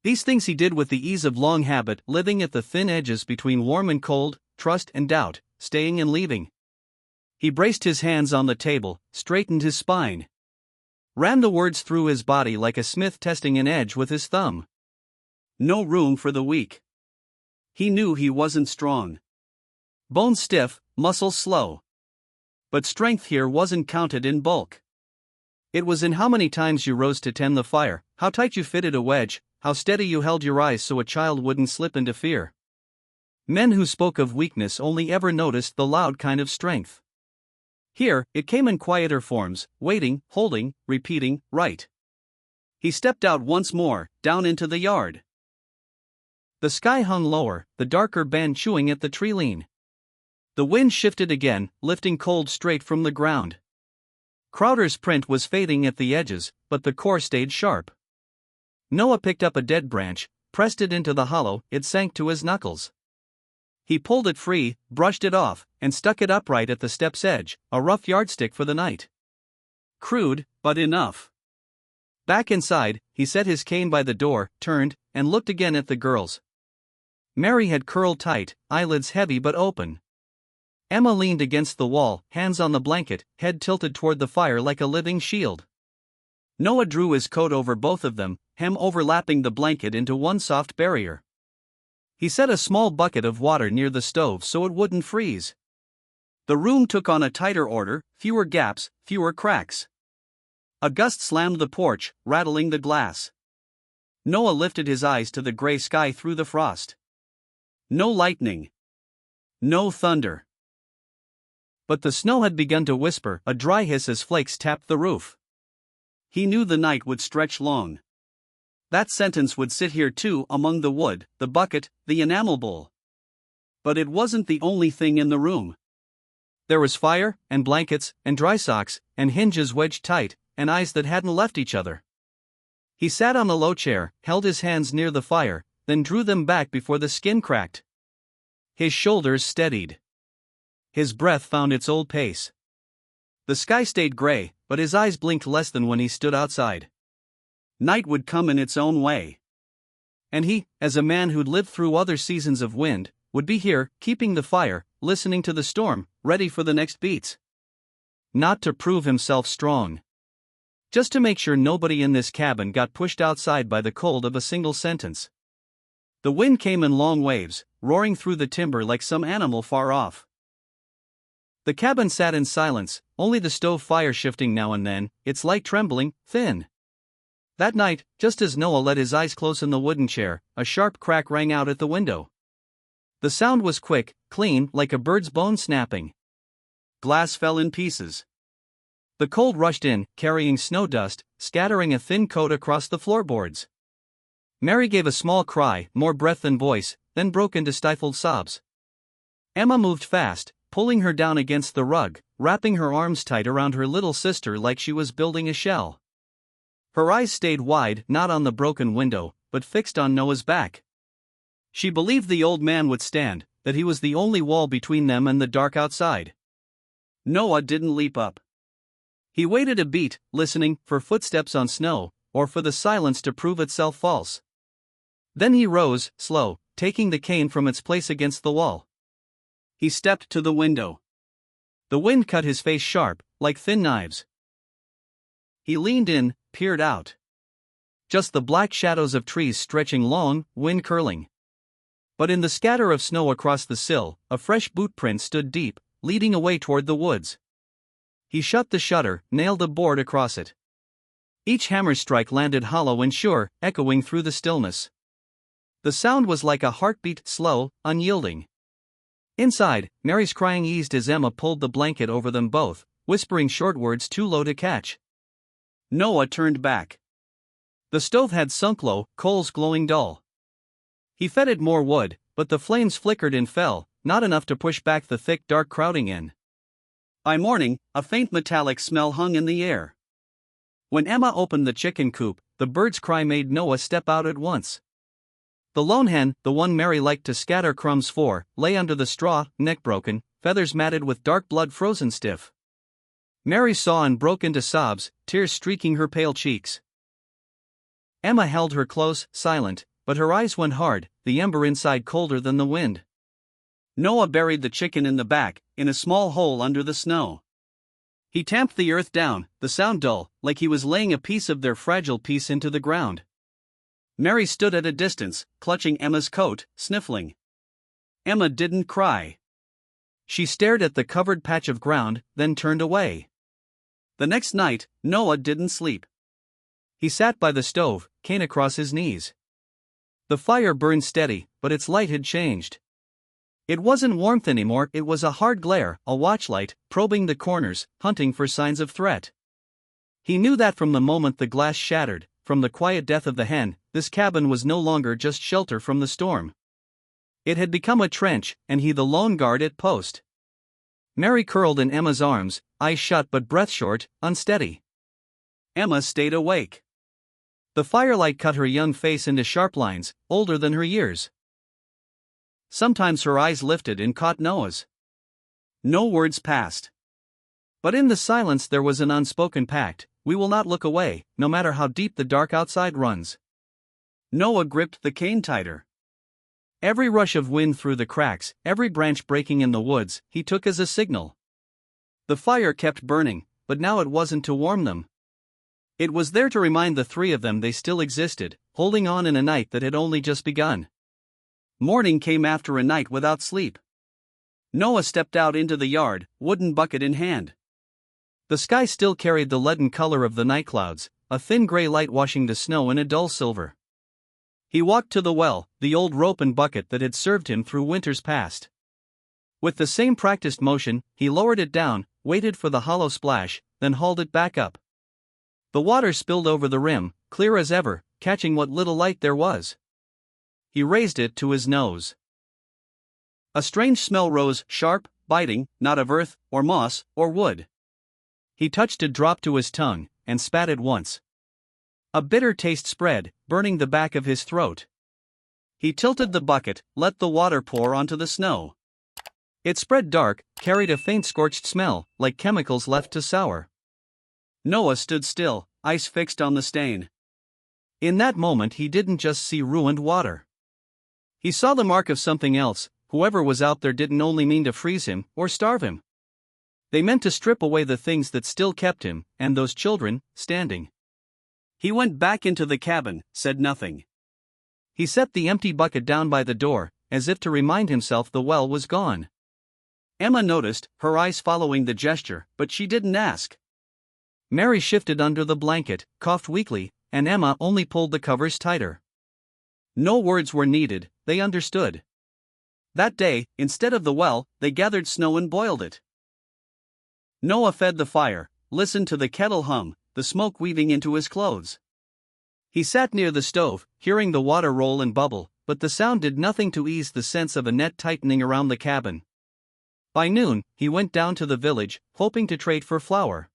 These things he did with the ease of long habit, living at the thin edges between warm and cold, trust and doubt, staying and leaving. He braced his hands on the table, straightened his spine. Ran the words through his body like a smith testing an edge with his thumb. No room for the weak. He knew he wasn't strong. Bones stiff, muscles slow. But strength here wasn't counted in bulk. It was in how many times you rose to tend the fire, how tight you fitted a wedge, how steady you held your eyes so a child wouldn't slip into fear. Men who spoke of weakness only ever noticed the loud kind of strength. Here, it came in quieter forms, waiting, holding, repeating, right. He stepped out once more, down into the yard. The sky hung lower, the darker band chewing at the tree lean. The wind shifted again, lifting cold straight from the ground. Crowder's print was fading at the edges, but the core stayed sharp. Noah picked up a dead branch, pressed it into the hollow, it sank to his knuckles. He pulled it free, brushed it off, and stuck it upright at the step's edge, a rough yardstick for the night. Crude, but enough. Back inside, he set his cane by the door, turned, and looked again at the girls. Mary had curled tight, eyelids heavy but open. Emma leaned against the wall, hands on the blanket, head tilted toward the fire like a living shield. Noah drew his coat over both of them, hem overlapping the blanket into one soft barrier. He set a small bucket of water near the stove so it wouldn't freeze. The room took on a tighter order, fewer gaps, fewer cracks. A gust slammed the porch, rattling the glass. Noah lifted his eyes to the gray sky through the frost. No lightning. No thunder. But the snow had begun to whisper, a dry hiss as flakes tapped the roof. He knew the night would stretch long. That sentence would sit here too, among the wood, the bucket, the enamel bowl. But it wasn't the only thing in the room. There was fire, and blankets, and dry socks, and hinges wedged tight, and eyes that hadn't left each other. He sat on a low chair, held his hands near the fire, then drew them back before the skin cracked. His shoulders steadied. His breath found its old pace. The sky stayed gray, but his eyes blinked less than when he stood outside. Night would come in its own way. And he, as a man who'd lived through other seasons of wind, would be here, keeping the fire, listening to the storm, ready for the next beats. Not to prove himself strong. Just to make sure nobody in this cabin got pushed outside by the cold of a single sentence. The wind came in long waves, roaring through the timber like some animal far off. The cabin sat in silence, only the stove fire shifting now and then, its light trembling, thin. That night, just as Noah let his eyes close in the wooden chair, a sharp crack rang out at the window. The sound was quick, clean, like a bird's bone snapping. Glass fell in pieces. The cold rushed in, carrying snow dust, scattering a thin coat across the floorboards. Mary gave a small cry, more breath than voice, then broke into stifled sobs. Emma moved fast, pulling her down against the rug, wrapping her arms tight around her little sister like she was building a shell. Her eyes stayed wide, not on the broken window, but fixed on Noah's back. She believed the old man would stand, that he was the only wall between them and the dark outside. Noah didn't leap up. He waited a beat, listening, for footsteps on snow, or for the silence to prove itself false. Then he rose, slow, taking the cane from its place against the wall. He stepped to the window. The wind cut his face sharp, like thin knives. He leaned in, peered out. Just the black shadows of trees stretching long, wind curling. But in the scatter of snow across the sill, a fresh boot print stood deep, leading away toward the woods. He shut the shutter, nailed a board across it. Each hammer strike landed hollow and sure, echoing through the stillness. The sound was like a heartbeat, slow, unyielding. Inside, Mary's crying eased as Emma pulled the blanket over them both, whispering short words too low to catch. Noah turned back. The stove had sunk low, coals glowing dull. He fed it more wood, but the flames flickered and fell, not enough to push back the thick dark crowding in. By morning, a faint metallic smell hung in the air. When Emma opened the chicken coop, the bird's cry made Noah step out at once. The lone hen, the one Mary liked to scatter crumbs for, lay under the straw, neck broken, feathers matted with dark blood frozen stiff. Mary saw and broke into sobs, tears streaking her pale cheeks. Emma held her close, silent, but her eyes went hard, the ember inside colder than the wind. Noah buried the chicken in the back, in a small hole under the snow. He tamped the earth down, the sound dull, like he was laying a piece of their fragile peace into the ground. Mary stood at a distance, clutching Emma's coat, sniffling. Emma didn't cry. She stared at the covered patch of ground, then turned away. The next night, Noah didn't sleep. He sat by the stove, cane across his knees. The fire burned steady, but its light had changed. It wasn't warmth anymore, it was a hard glare, a watchlight, probing the corners, hunting for signs of threat. He knew that from the moment the glass shattered, from the quiet death of the hen, this cabin was no longer just shelter from the storm. It had become a trench, and he the lone guard at post. Mary curled in Emma's arms, eyes shut but breath short, unsteady. Emma stayed awake. The firelight cut her young face into sharp lines, older than her years. Sometimes her eyes lifted and caught Noah's. No words passed. But in the silence there was an unspoken pact: we will not look away, no matter how deep the dark outside runs. Noah gripped the cane tighter. Every rush of wind through the cracks, every branch breaking in the woods, he took as a signal. The fire kept burning, but now it wasn't to warm them. It was there to remind the three of them they still existed, holding on in a night that had only just begun. Morning came after a night without sleep. Noah stepped out into the yard, wooden bucket in hand. The sky still carried the leaden color of the night clouds, a thin gray light washing the snow in a dull silver. He walked to the well, the old rope and bucket that had served him through winters past. With the same practiced motion, he lowered it down, waited for the hollow splash, then hauled it back up. The water spilled over the rim, clear as ever, catching what little light there was. He raised it to his nose. A strange smell rose, sharp, biting, not of earth, or moss, or wood. He touched a drop to his tongue, and spat it once. A bitter taste spread, burning the back of his throat. He tilted the bucket, let the water pour onto the snow. It spread dark, carried a faint scorched smell, like chemicals left to sour. Noah stood still, eyes fixed on the stain. In that moment he didn't just see ruined water. He saw the mark of something else. Whoever was out there didn't only mean to freeze him, or starve him. They meant to strip away the things that still kept him, and those children, standing. He went back into the cabin, said nothing. He set the empty bucket down by the door, as if to remind himself the well was gone. Emma noticed, her eyes following the gesture, but she didn't ask. Mary shifted under the blanket, coughed weakly, and Emma only pulled the covers tighter. No words were needed, they understood. That day, instead of the well, they gathered snow and boiled it. Noah fed the fire, listened to the kettle hum, the smoke weaving into his clothes. He sat near the stove, hearing the water roll and bubble, but the sound did nothing to ease the sense of a net tightening around the cabin. By noon, he went down to the village, hoping to trade for flour.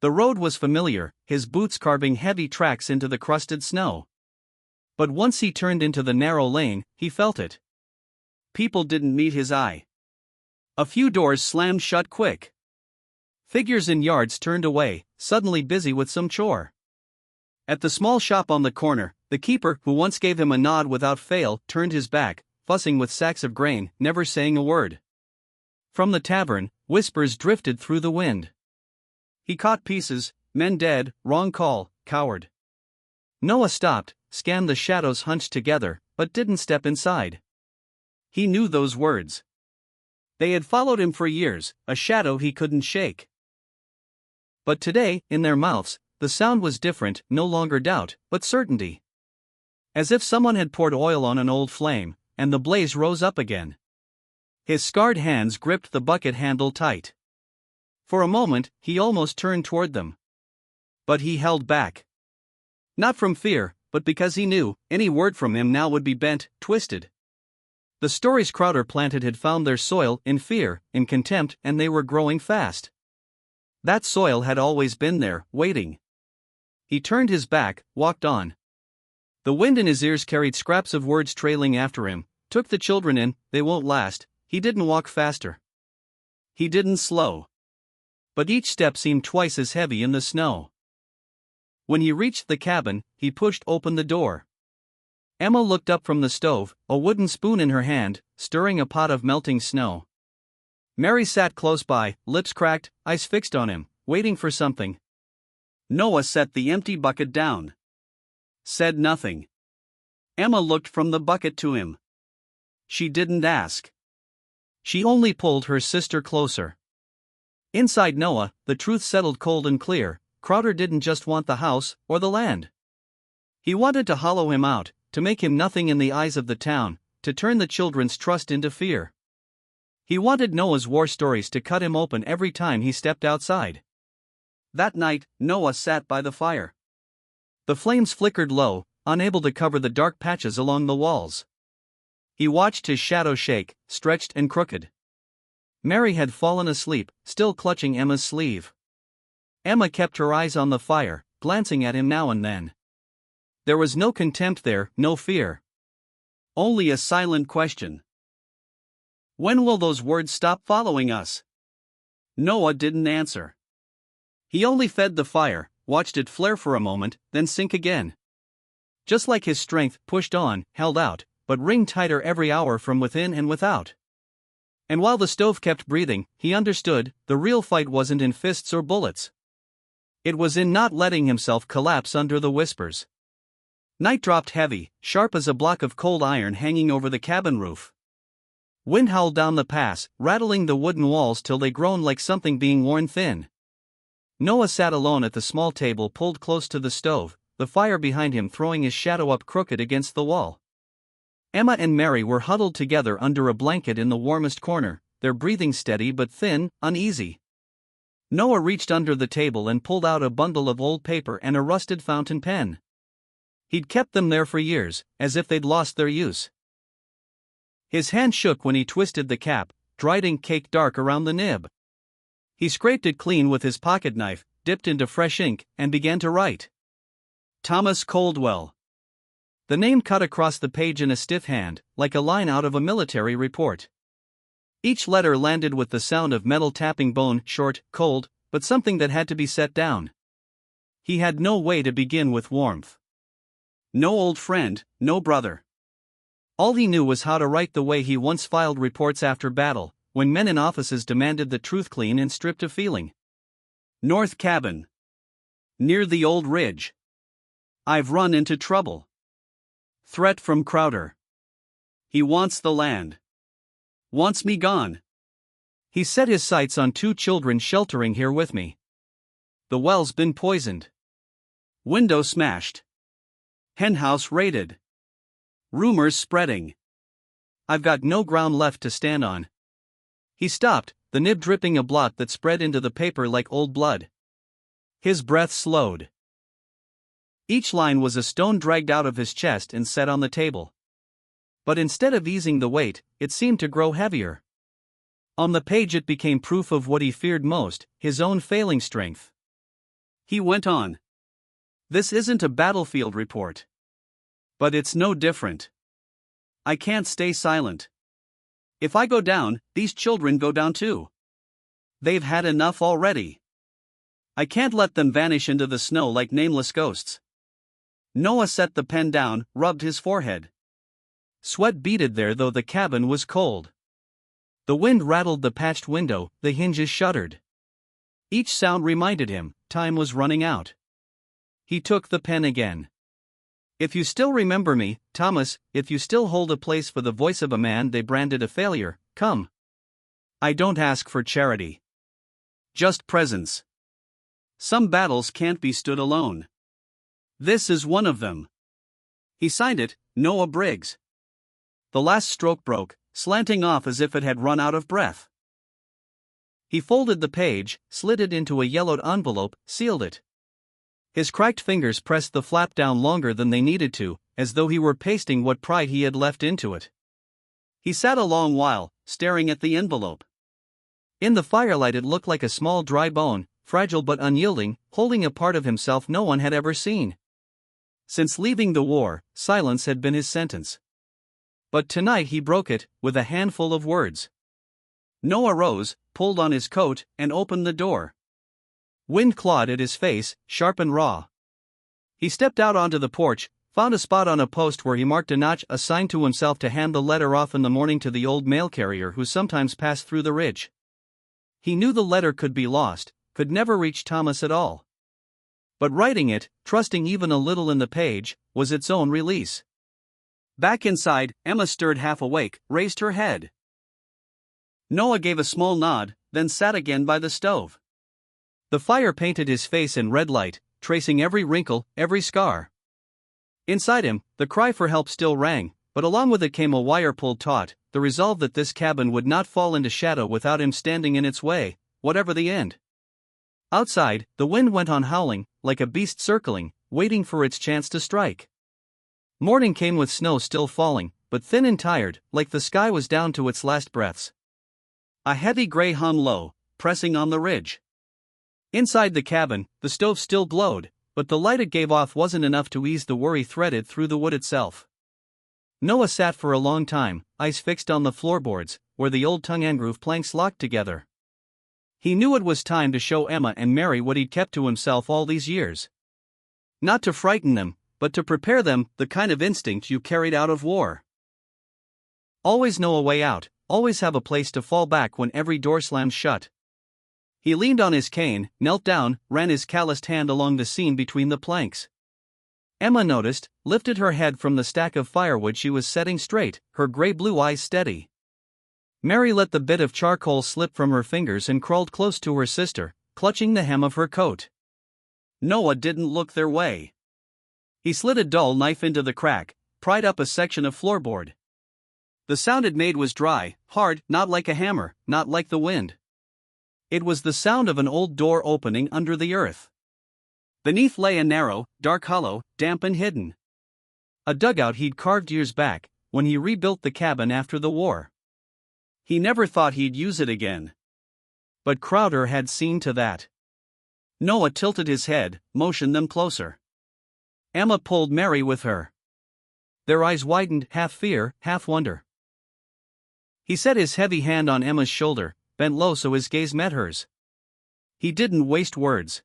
The road was familiar, his boots carving heavy tracks into the crusted snow. But once he turned into the narrow lane, he felt it. People didn't meet his eye. A few doors slammed shut quick. Figures in yards turned away, suddenly busy with some chore. At the small shop on the corner, the keeper, who once gave him a nod without fail, turned his back, fussing with sacks of grain, never saying a word. From the tavern, whispers drifted through the wind. He caught pieces: men dead, wrong call, coward. Noah stopped, scanned the shadows hunched together, but didn't step inside. He knew those words. They had followed him for years, a shadow he couldn't shake. But today, in their mouths, the sound was different, no longer doubt, but certainty. As if someone had poured oil on an old flame, and the blaze rose up again. His scarred hands gripped the bucket handle tight. For a moment, he almost turned toward them. But he held back. Not from fear, but because he knew, any word from him now would be bent, twisted. The stories Crowder planted had found their soil, in fear, in contempt, and they were growing fast. That soil had always been there, waiting. He turned his back, walked on. The wind in his ears carried scraps of words trailing after him. Took the children in, they won't last. He didn't walk faster. He didn't slow. But each step seemed twice as heavy in the snow. When he reached the cabin, he pushed open the door. Emma looked up from the stove, a wooden spoon in her hand, stirring a pot of melting snow. Mary sat close by, lips cracked, eyes fixed on him, waiting for something. Noah set the empty bucket down. Said nothing. Emma looked from the bucket to him. She didn't ask. She only pulled her sister closer. Inside Noah, the truth settled cold and clear. Crowder didn't just want the house, or the land. He wanted to hollow him out, to make him nothing in the eyes of the town, to turn the children's trust into fear. He wanted Noah's war stories to cut him open every time he stepped outside. That night, Noah sat by the fire. The flames flickered low, unable to cover the dark patches along the walls. He watched his shadow shake, stretched and crooked. Mary had fallen asleep, still clutching Emma's sleeve. Emma kept her eyes on the fire, glancing at him now and then. There was no contempt there, no fear. Only a silent question. When will those words stop following us? Noah didn't answer. He only fed the fire, watched it flare for a moment, then sink again. Just like his strength, pushed on, held out, but ringed tighter every hour from within and without. And while the stove kept breathing, he understood, the real fight wasn't in fists or bullets. It was in not letting himself collapse under the whispers. Night dropped heavy, sharp as a block of cold iron hanging over the cabin roof. Wind howled down the pass, rattling the wooden walls till they groaned like something being worn thin. Noah sat alone at the small table pulled close to the stove, the fire behind him throwing his shadow up crooked against the wall. Emma and Mary were huddled together under a blanket in the warmest corner, their breathing steady but thin, uneasy. Noah reached under the table and pulled out a bundle of old paper and a rusted fountain pen. He'd kept them there for years, as if they'd lost their use. His hand shook when he twisted the cap, dried ink caked dark around the nib. He scraped it clean with his pocket knife, dipped into fresh ink, and began to write. Thomas Coldwell. The name cut across the page in a stiff hand, like a line out of a military report. Each letter landed with the sound of metal tapping bone, short, cold, but something that had to be set down. He had no way to begin with warmth. No old friend, no brother. All he knew was how to write the way he once filed reports after battle, when men in offices demanded the truth clean and stripped of feeling. North Cabin. Near the old ridge. I've run into trouble. Threat from Crowder. He wants the land. Wants me gone. He set his sights on 2 children sheltering here with me. The well's been poisoned. Window smashed. Henhouse raided. Rumors spreading. I've got no ground left to stand on. He stopped, the nib dripping a blot that spread into the paper like old blood. His breath slowed. Each line was a stone dragged out of his chest and set on the table. But instead of easing the weight, it seemed to grow heavier. On the page it became proof of what he feared most, his own failing strength. He went on. This isn't a battlefield report. But it's no different. I can't stay silent. If I go down, these children go down too. They've had enough already. I can't let them vanish into the snow like nameless ghosts. Noah set the pen down, rubbed his forehead. Sweat beaded there though the cabin was cold. The wind rattled the patched window, the hinges shuddered. Each sound reminded him, time was running out. He took the pen again. If you still remember me, Thomas, if you still hold a place for the voice of a man they branded a failure, come. I don't ask for charity. Just presence. Some battles can't be stood alone. This is one of them. He signed it, Noah Briggs. The last stroke broke, slanting off as if it had run out of breath. He folded the page, slid it into a yellowed envelope, sealed it. His cracked fingers pressed the flap down longer than they needed to, as though he were pasting what pride he had left into it. He sat a long while, staring at the envelope. In the firelight it looked like a small dry bone, fragile but unyielding, holding a part of himself no one had ever seen. Since leaving the war, silence had been his sentence. But tonight he broke it, with a handful of words. Noah rose, pulled on his coat, and opened the door. Wind clawed at his face, sharp and raw. He stepped out onto the porch, found a spot on a post where he marked a notch assigned to himself to hand the letter off in the morning to the old mail carrier who sometimes passed through the ridge. He knew the letter could be lost, could never reach Thomas at all. But writing it, trusting even a little in the page, was its own release. Back inside, Emma stirred half awake, raised her head. Noah gave a small nod, then sat again by the stove. The fire painted his face in red light, tracing every wrinkle, every scar. Inside him, the cry for help still rang, but along with it came a wire pulled taut, the resolve that this cabin would not fall into shadow without him standing in its way, whatever the end. Outside, the wind went on howling, like a beast circling, waiting for its chance to strike. Morning came with snow still falling, but thin and tired, like the sky was down to its last breaths. A heavy gray hung low, pressing on the ridge. Inside the cabin, the stove still glowed, but the light it gave off wasn't enough to ease the worry threaded through the wood itself. Noah sat for a long time, eyes fixed on the floorboards, where the old tongue-and-groove planks locked together. He knew it was time to show Emma and Mary what he'd kept to himself all these years. Not to frighten them, but to prepare them, the kind of instinct you carried out of war. Always know a way out, always have a place to fall back when every door slams shut. He leaned on his cane, knelt down, ran his calloused hand along the seam between the planks. Emma noticed, lifted her head from the stack of firewood she was setting straight, her gray-blue eyes steady. Mary let the bit of charcoal slip from her fingers and crawled close to her sister, clutching the hem of her coat. Noah didn't look their way. He slid a dull knife into the crack, pried up a section of floorboard. The sound it made was dry, hard, not like a hammer, not like the wind. It was the sound of an old door opening under the earth. Beneath lay a narrow, dark hollow, damp and hidden. A dugout he'd carved years back, when he rebuilt the cabin after the war. He never thought he'd use it again. But Crowder had seen to that. Noah tilted his head, motioned them closer. Emma pulled Mary with her. Their eyes widened, half fear, half wonder. He set his heavy hand on Emma's shoulder, bent low so his gaze met hers. He didn't waste words.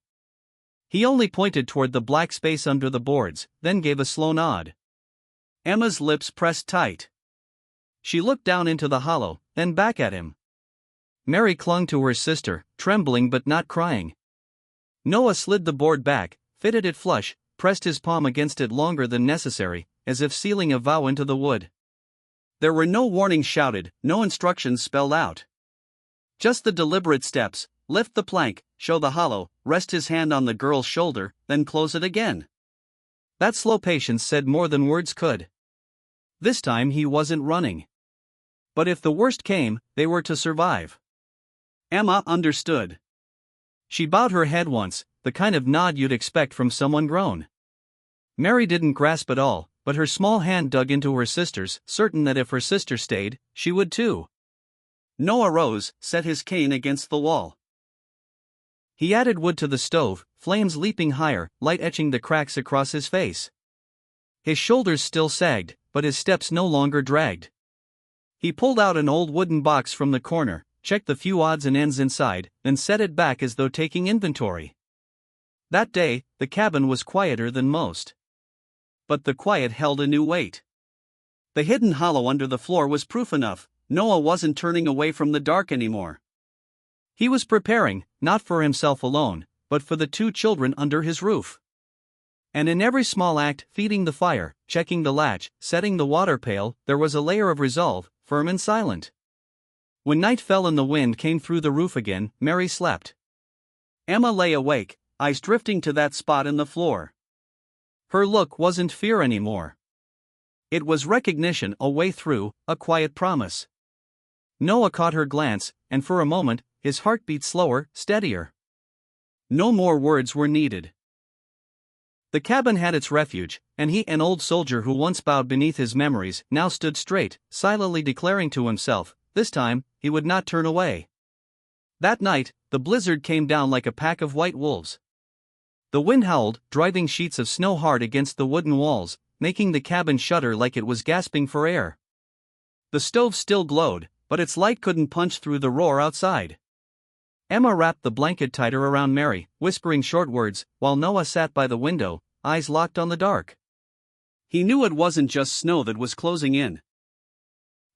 He only pointed toward the black space under the boards, then gave a slow nod. Emma's lips pressed tight. She looked down into the hollow, then back at him. Mary clung to her sister, trembling but not crying. Noah slid the board back, fitted it flush, pressed his palm against it longer than necessary, as if sealing a vow into the wood. There were no warnings shouted, no instructions spelled out. Just the deliberate steps: lift the plank, show the hollow, rest his hand on the girl's shoulder, then close it again. That slow patience said more than words could. This time he wasn't running. But if the worst came, they were to survive. Emma understood. She bowed her head once, the kind of nod you'd expect from someone grown. Mary didn't grasp at all, but her small hand dug into her sister's, certain that if her sister stayed, she would too. Noah rose, set his cane against the wall. He added wood to the stove, flames leaping higher, light etching the cracks across his face. His shoulders still sagged, but his steps no longer dragged. He pulled out an old wooden box from the corner, checked the few odds and ends inside, then set it back as though taking inventory. That day, the cabin was quieter than most. But the quiet held a new weight. The hidden hollow under the floor was proof enough. Noah wasn't turning away from the dark anymore. He was preparing, not for himself alone, but for the 2 children under his roof. And in every small act, feeding the fire, checking the latch, setting the water pail, there was a layer of resolve, firm and silent. When night fell and the wind came through the roof again, Mary slept. Emma lay awake, eyes drifting to that spot in the floor. Her look wasn't fear anymore. It was recognition, a way through, a quiet promise. Noah caught her glance, and for a moment, his heart beat slower, steadier. No more words were needed. The cabin had its refuge, and he, an old soldier who once bowed beneath his memories, now stood straight, silently declaring to himself, this time, he would not turn away. That night, the blizzard came down like a pack of white wolves. The wind howled, driving sheets of snow hard against the wooden walls, making the cabin shudder like it was gasping for air. The stove still glowed, but its light couldn't punch through the roar outside. Emma wrapped the blanket tighter around Mary, whispering short words, while Noah sat by the window, eyes locked on the dark. He knew it wasn't just snow that was closing in.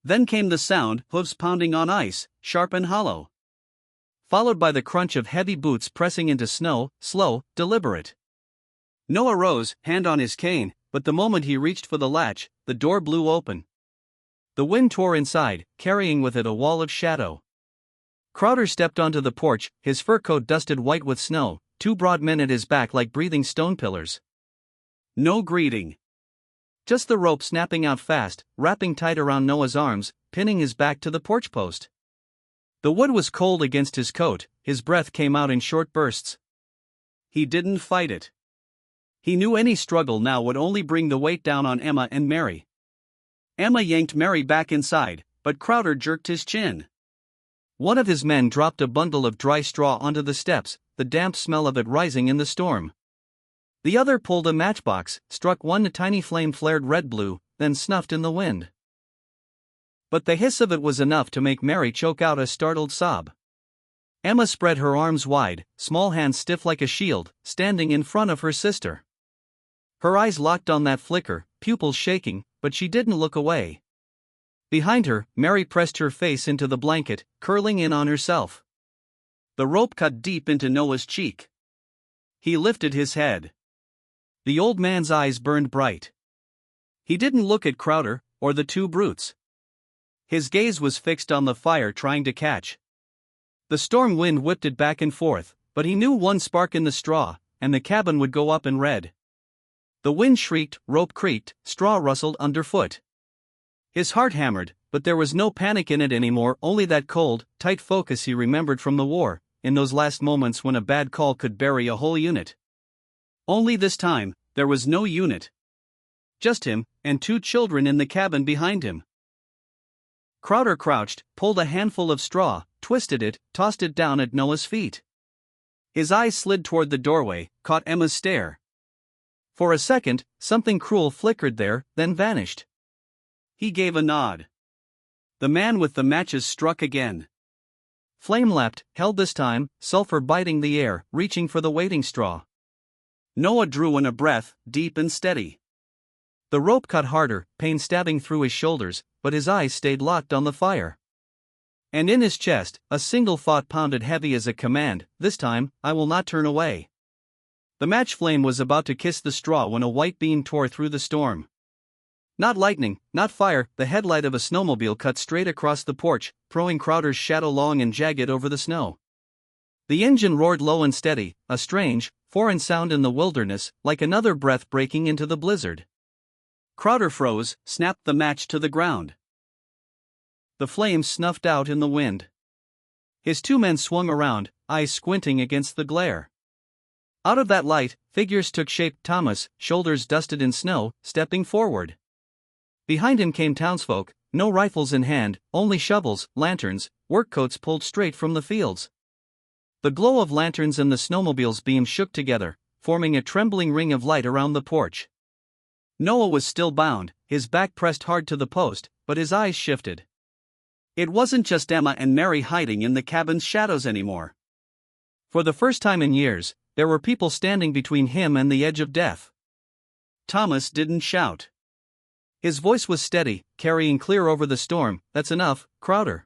Then came the sound, hooves pounding on ice, sharp and hollow. Followed by the crunch of heavy boots pressing into snow, slow, deliberate. Noah rose, hand on his cane, but the moment he reached for the latch, the door blew open. The wind tore inside, carrying with it a wall of shadow. Crowder stepped onto the porch, his fur coat dusted white with snow, two broad men at his back like breathing stone pillars. No greeting. Just the rope snapping out fast, wrapping tight around Noah's arms, pinning his back to the porch post. The wood was cold against his coat, his breath came out in short bursts. He didn't fight it. He knew any struggle now would only bring the weight down on Emma and Mary. Emma yanked Mary back inside, but Crowder jerked his chin. One of his men dropped a bundle of dry straw onto the steps, the damp smell of it rising in the storm. The other pulled a matchbox, struck one, a tiny flame flared red-blue, then snuffed in the wind. But the hiss of it was enough to make Mary choke out a startled sob. Emma spread her arms wide, small hands stiff like a shield, standing in front of her sister. Her eyes locked on that flicker, pupils shaking, but she didn't look away. Behind her, Mary pressed her face into the blanket, curling in on herself. The rope cut deep into Noah's cheek. He lifted his head. The old man's eyes burned bright. He didn't look at Crowder, or the two brutes. His gaze was fixed on the fire, trying to catch. The storm wind whipped it back and forth, but he knew one spark in the straw, and the cabin would go up in red. The wind shrieked, rope creaked, straw rustled underfoot. His heart hammered, but there was no panic in it anymore, only that cold, tight focus he remembered from the war, in those last moments when a bad call could bury a whole unit. Only this time, there was no unit. Just him, and two children in the cabin behind him. Crowder crouched, pulled a handful of straw, twisted it, tossed it down at Noah's feet. His eyes slid toward the doorway, caught Emma's stare. For a second, something cruel flickered there, then vanished. He gave a nod. The man with the matches struck again. Flame leapt, held this time, sulfur biting the air, reaching for the waiting straw. Noah drew in a breath, deep and steady. The rope cut harder, pain stabbing through his shoulders, but his eyes stayed locked on the fire. And in his chest, a single thought pounded heavy as a command, this time, I will not turn away. The match flame was about to kiss the straw when a white beam tore through the storm. Not lightning, not fire, the headlight of a snowmobile cut straight across the porch, throwing Crowder's shadow long and jagged over the snow. The engine roared low and steady, a strange, foreign sound in the wilderness, like another breath breaking into the blizzard. Crowder froze, snapped the match to the ground. The flames snuffed out in the wind. His two men swung around, eyes squinting against the glare. Out of that light, figures took shape. Thomas, shoulders dusted in snow, stepping forward. Behind him came townsfolk, no rifles in hand, only shovels, lanterns, work coats pulled straight from the fields. The glow of lanterns and the snowmobile's beam shook together, forming a trembling ring of light around the porch. Noah was still bound, his back pressed hard to the post, but his eyes shifted. It wasn't just Emma and Mary hiding in the cabin's shadows anymore. For the first time in years, there were people standing between him and the edge of death. Thomas didn't shout. His voice was steady, carrying clear over the storm, "That's enough, Crowder."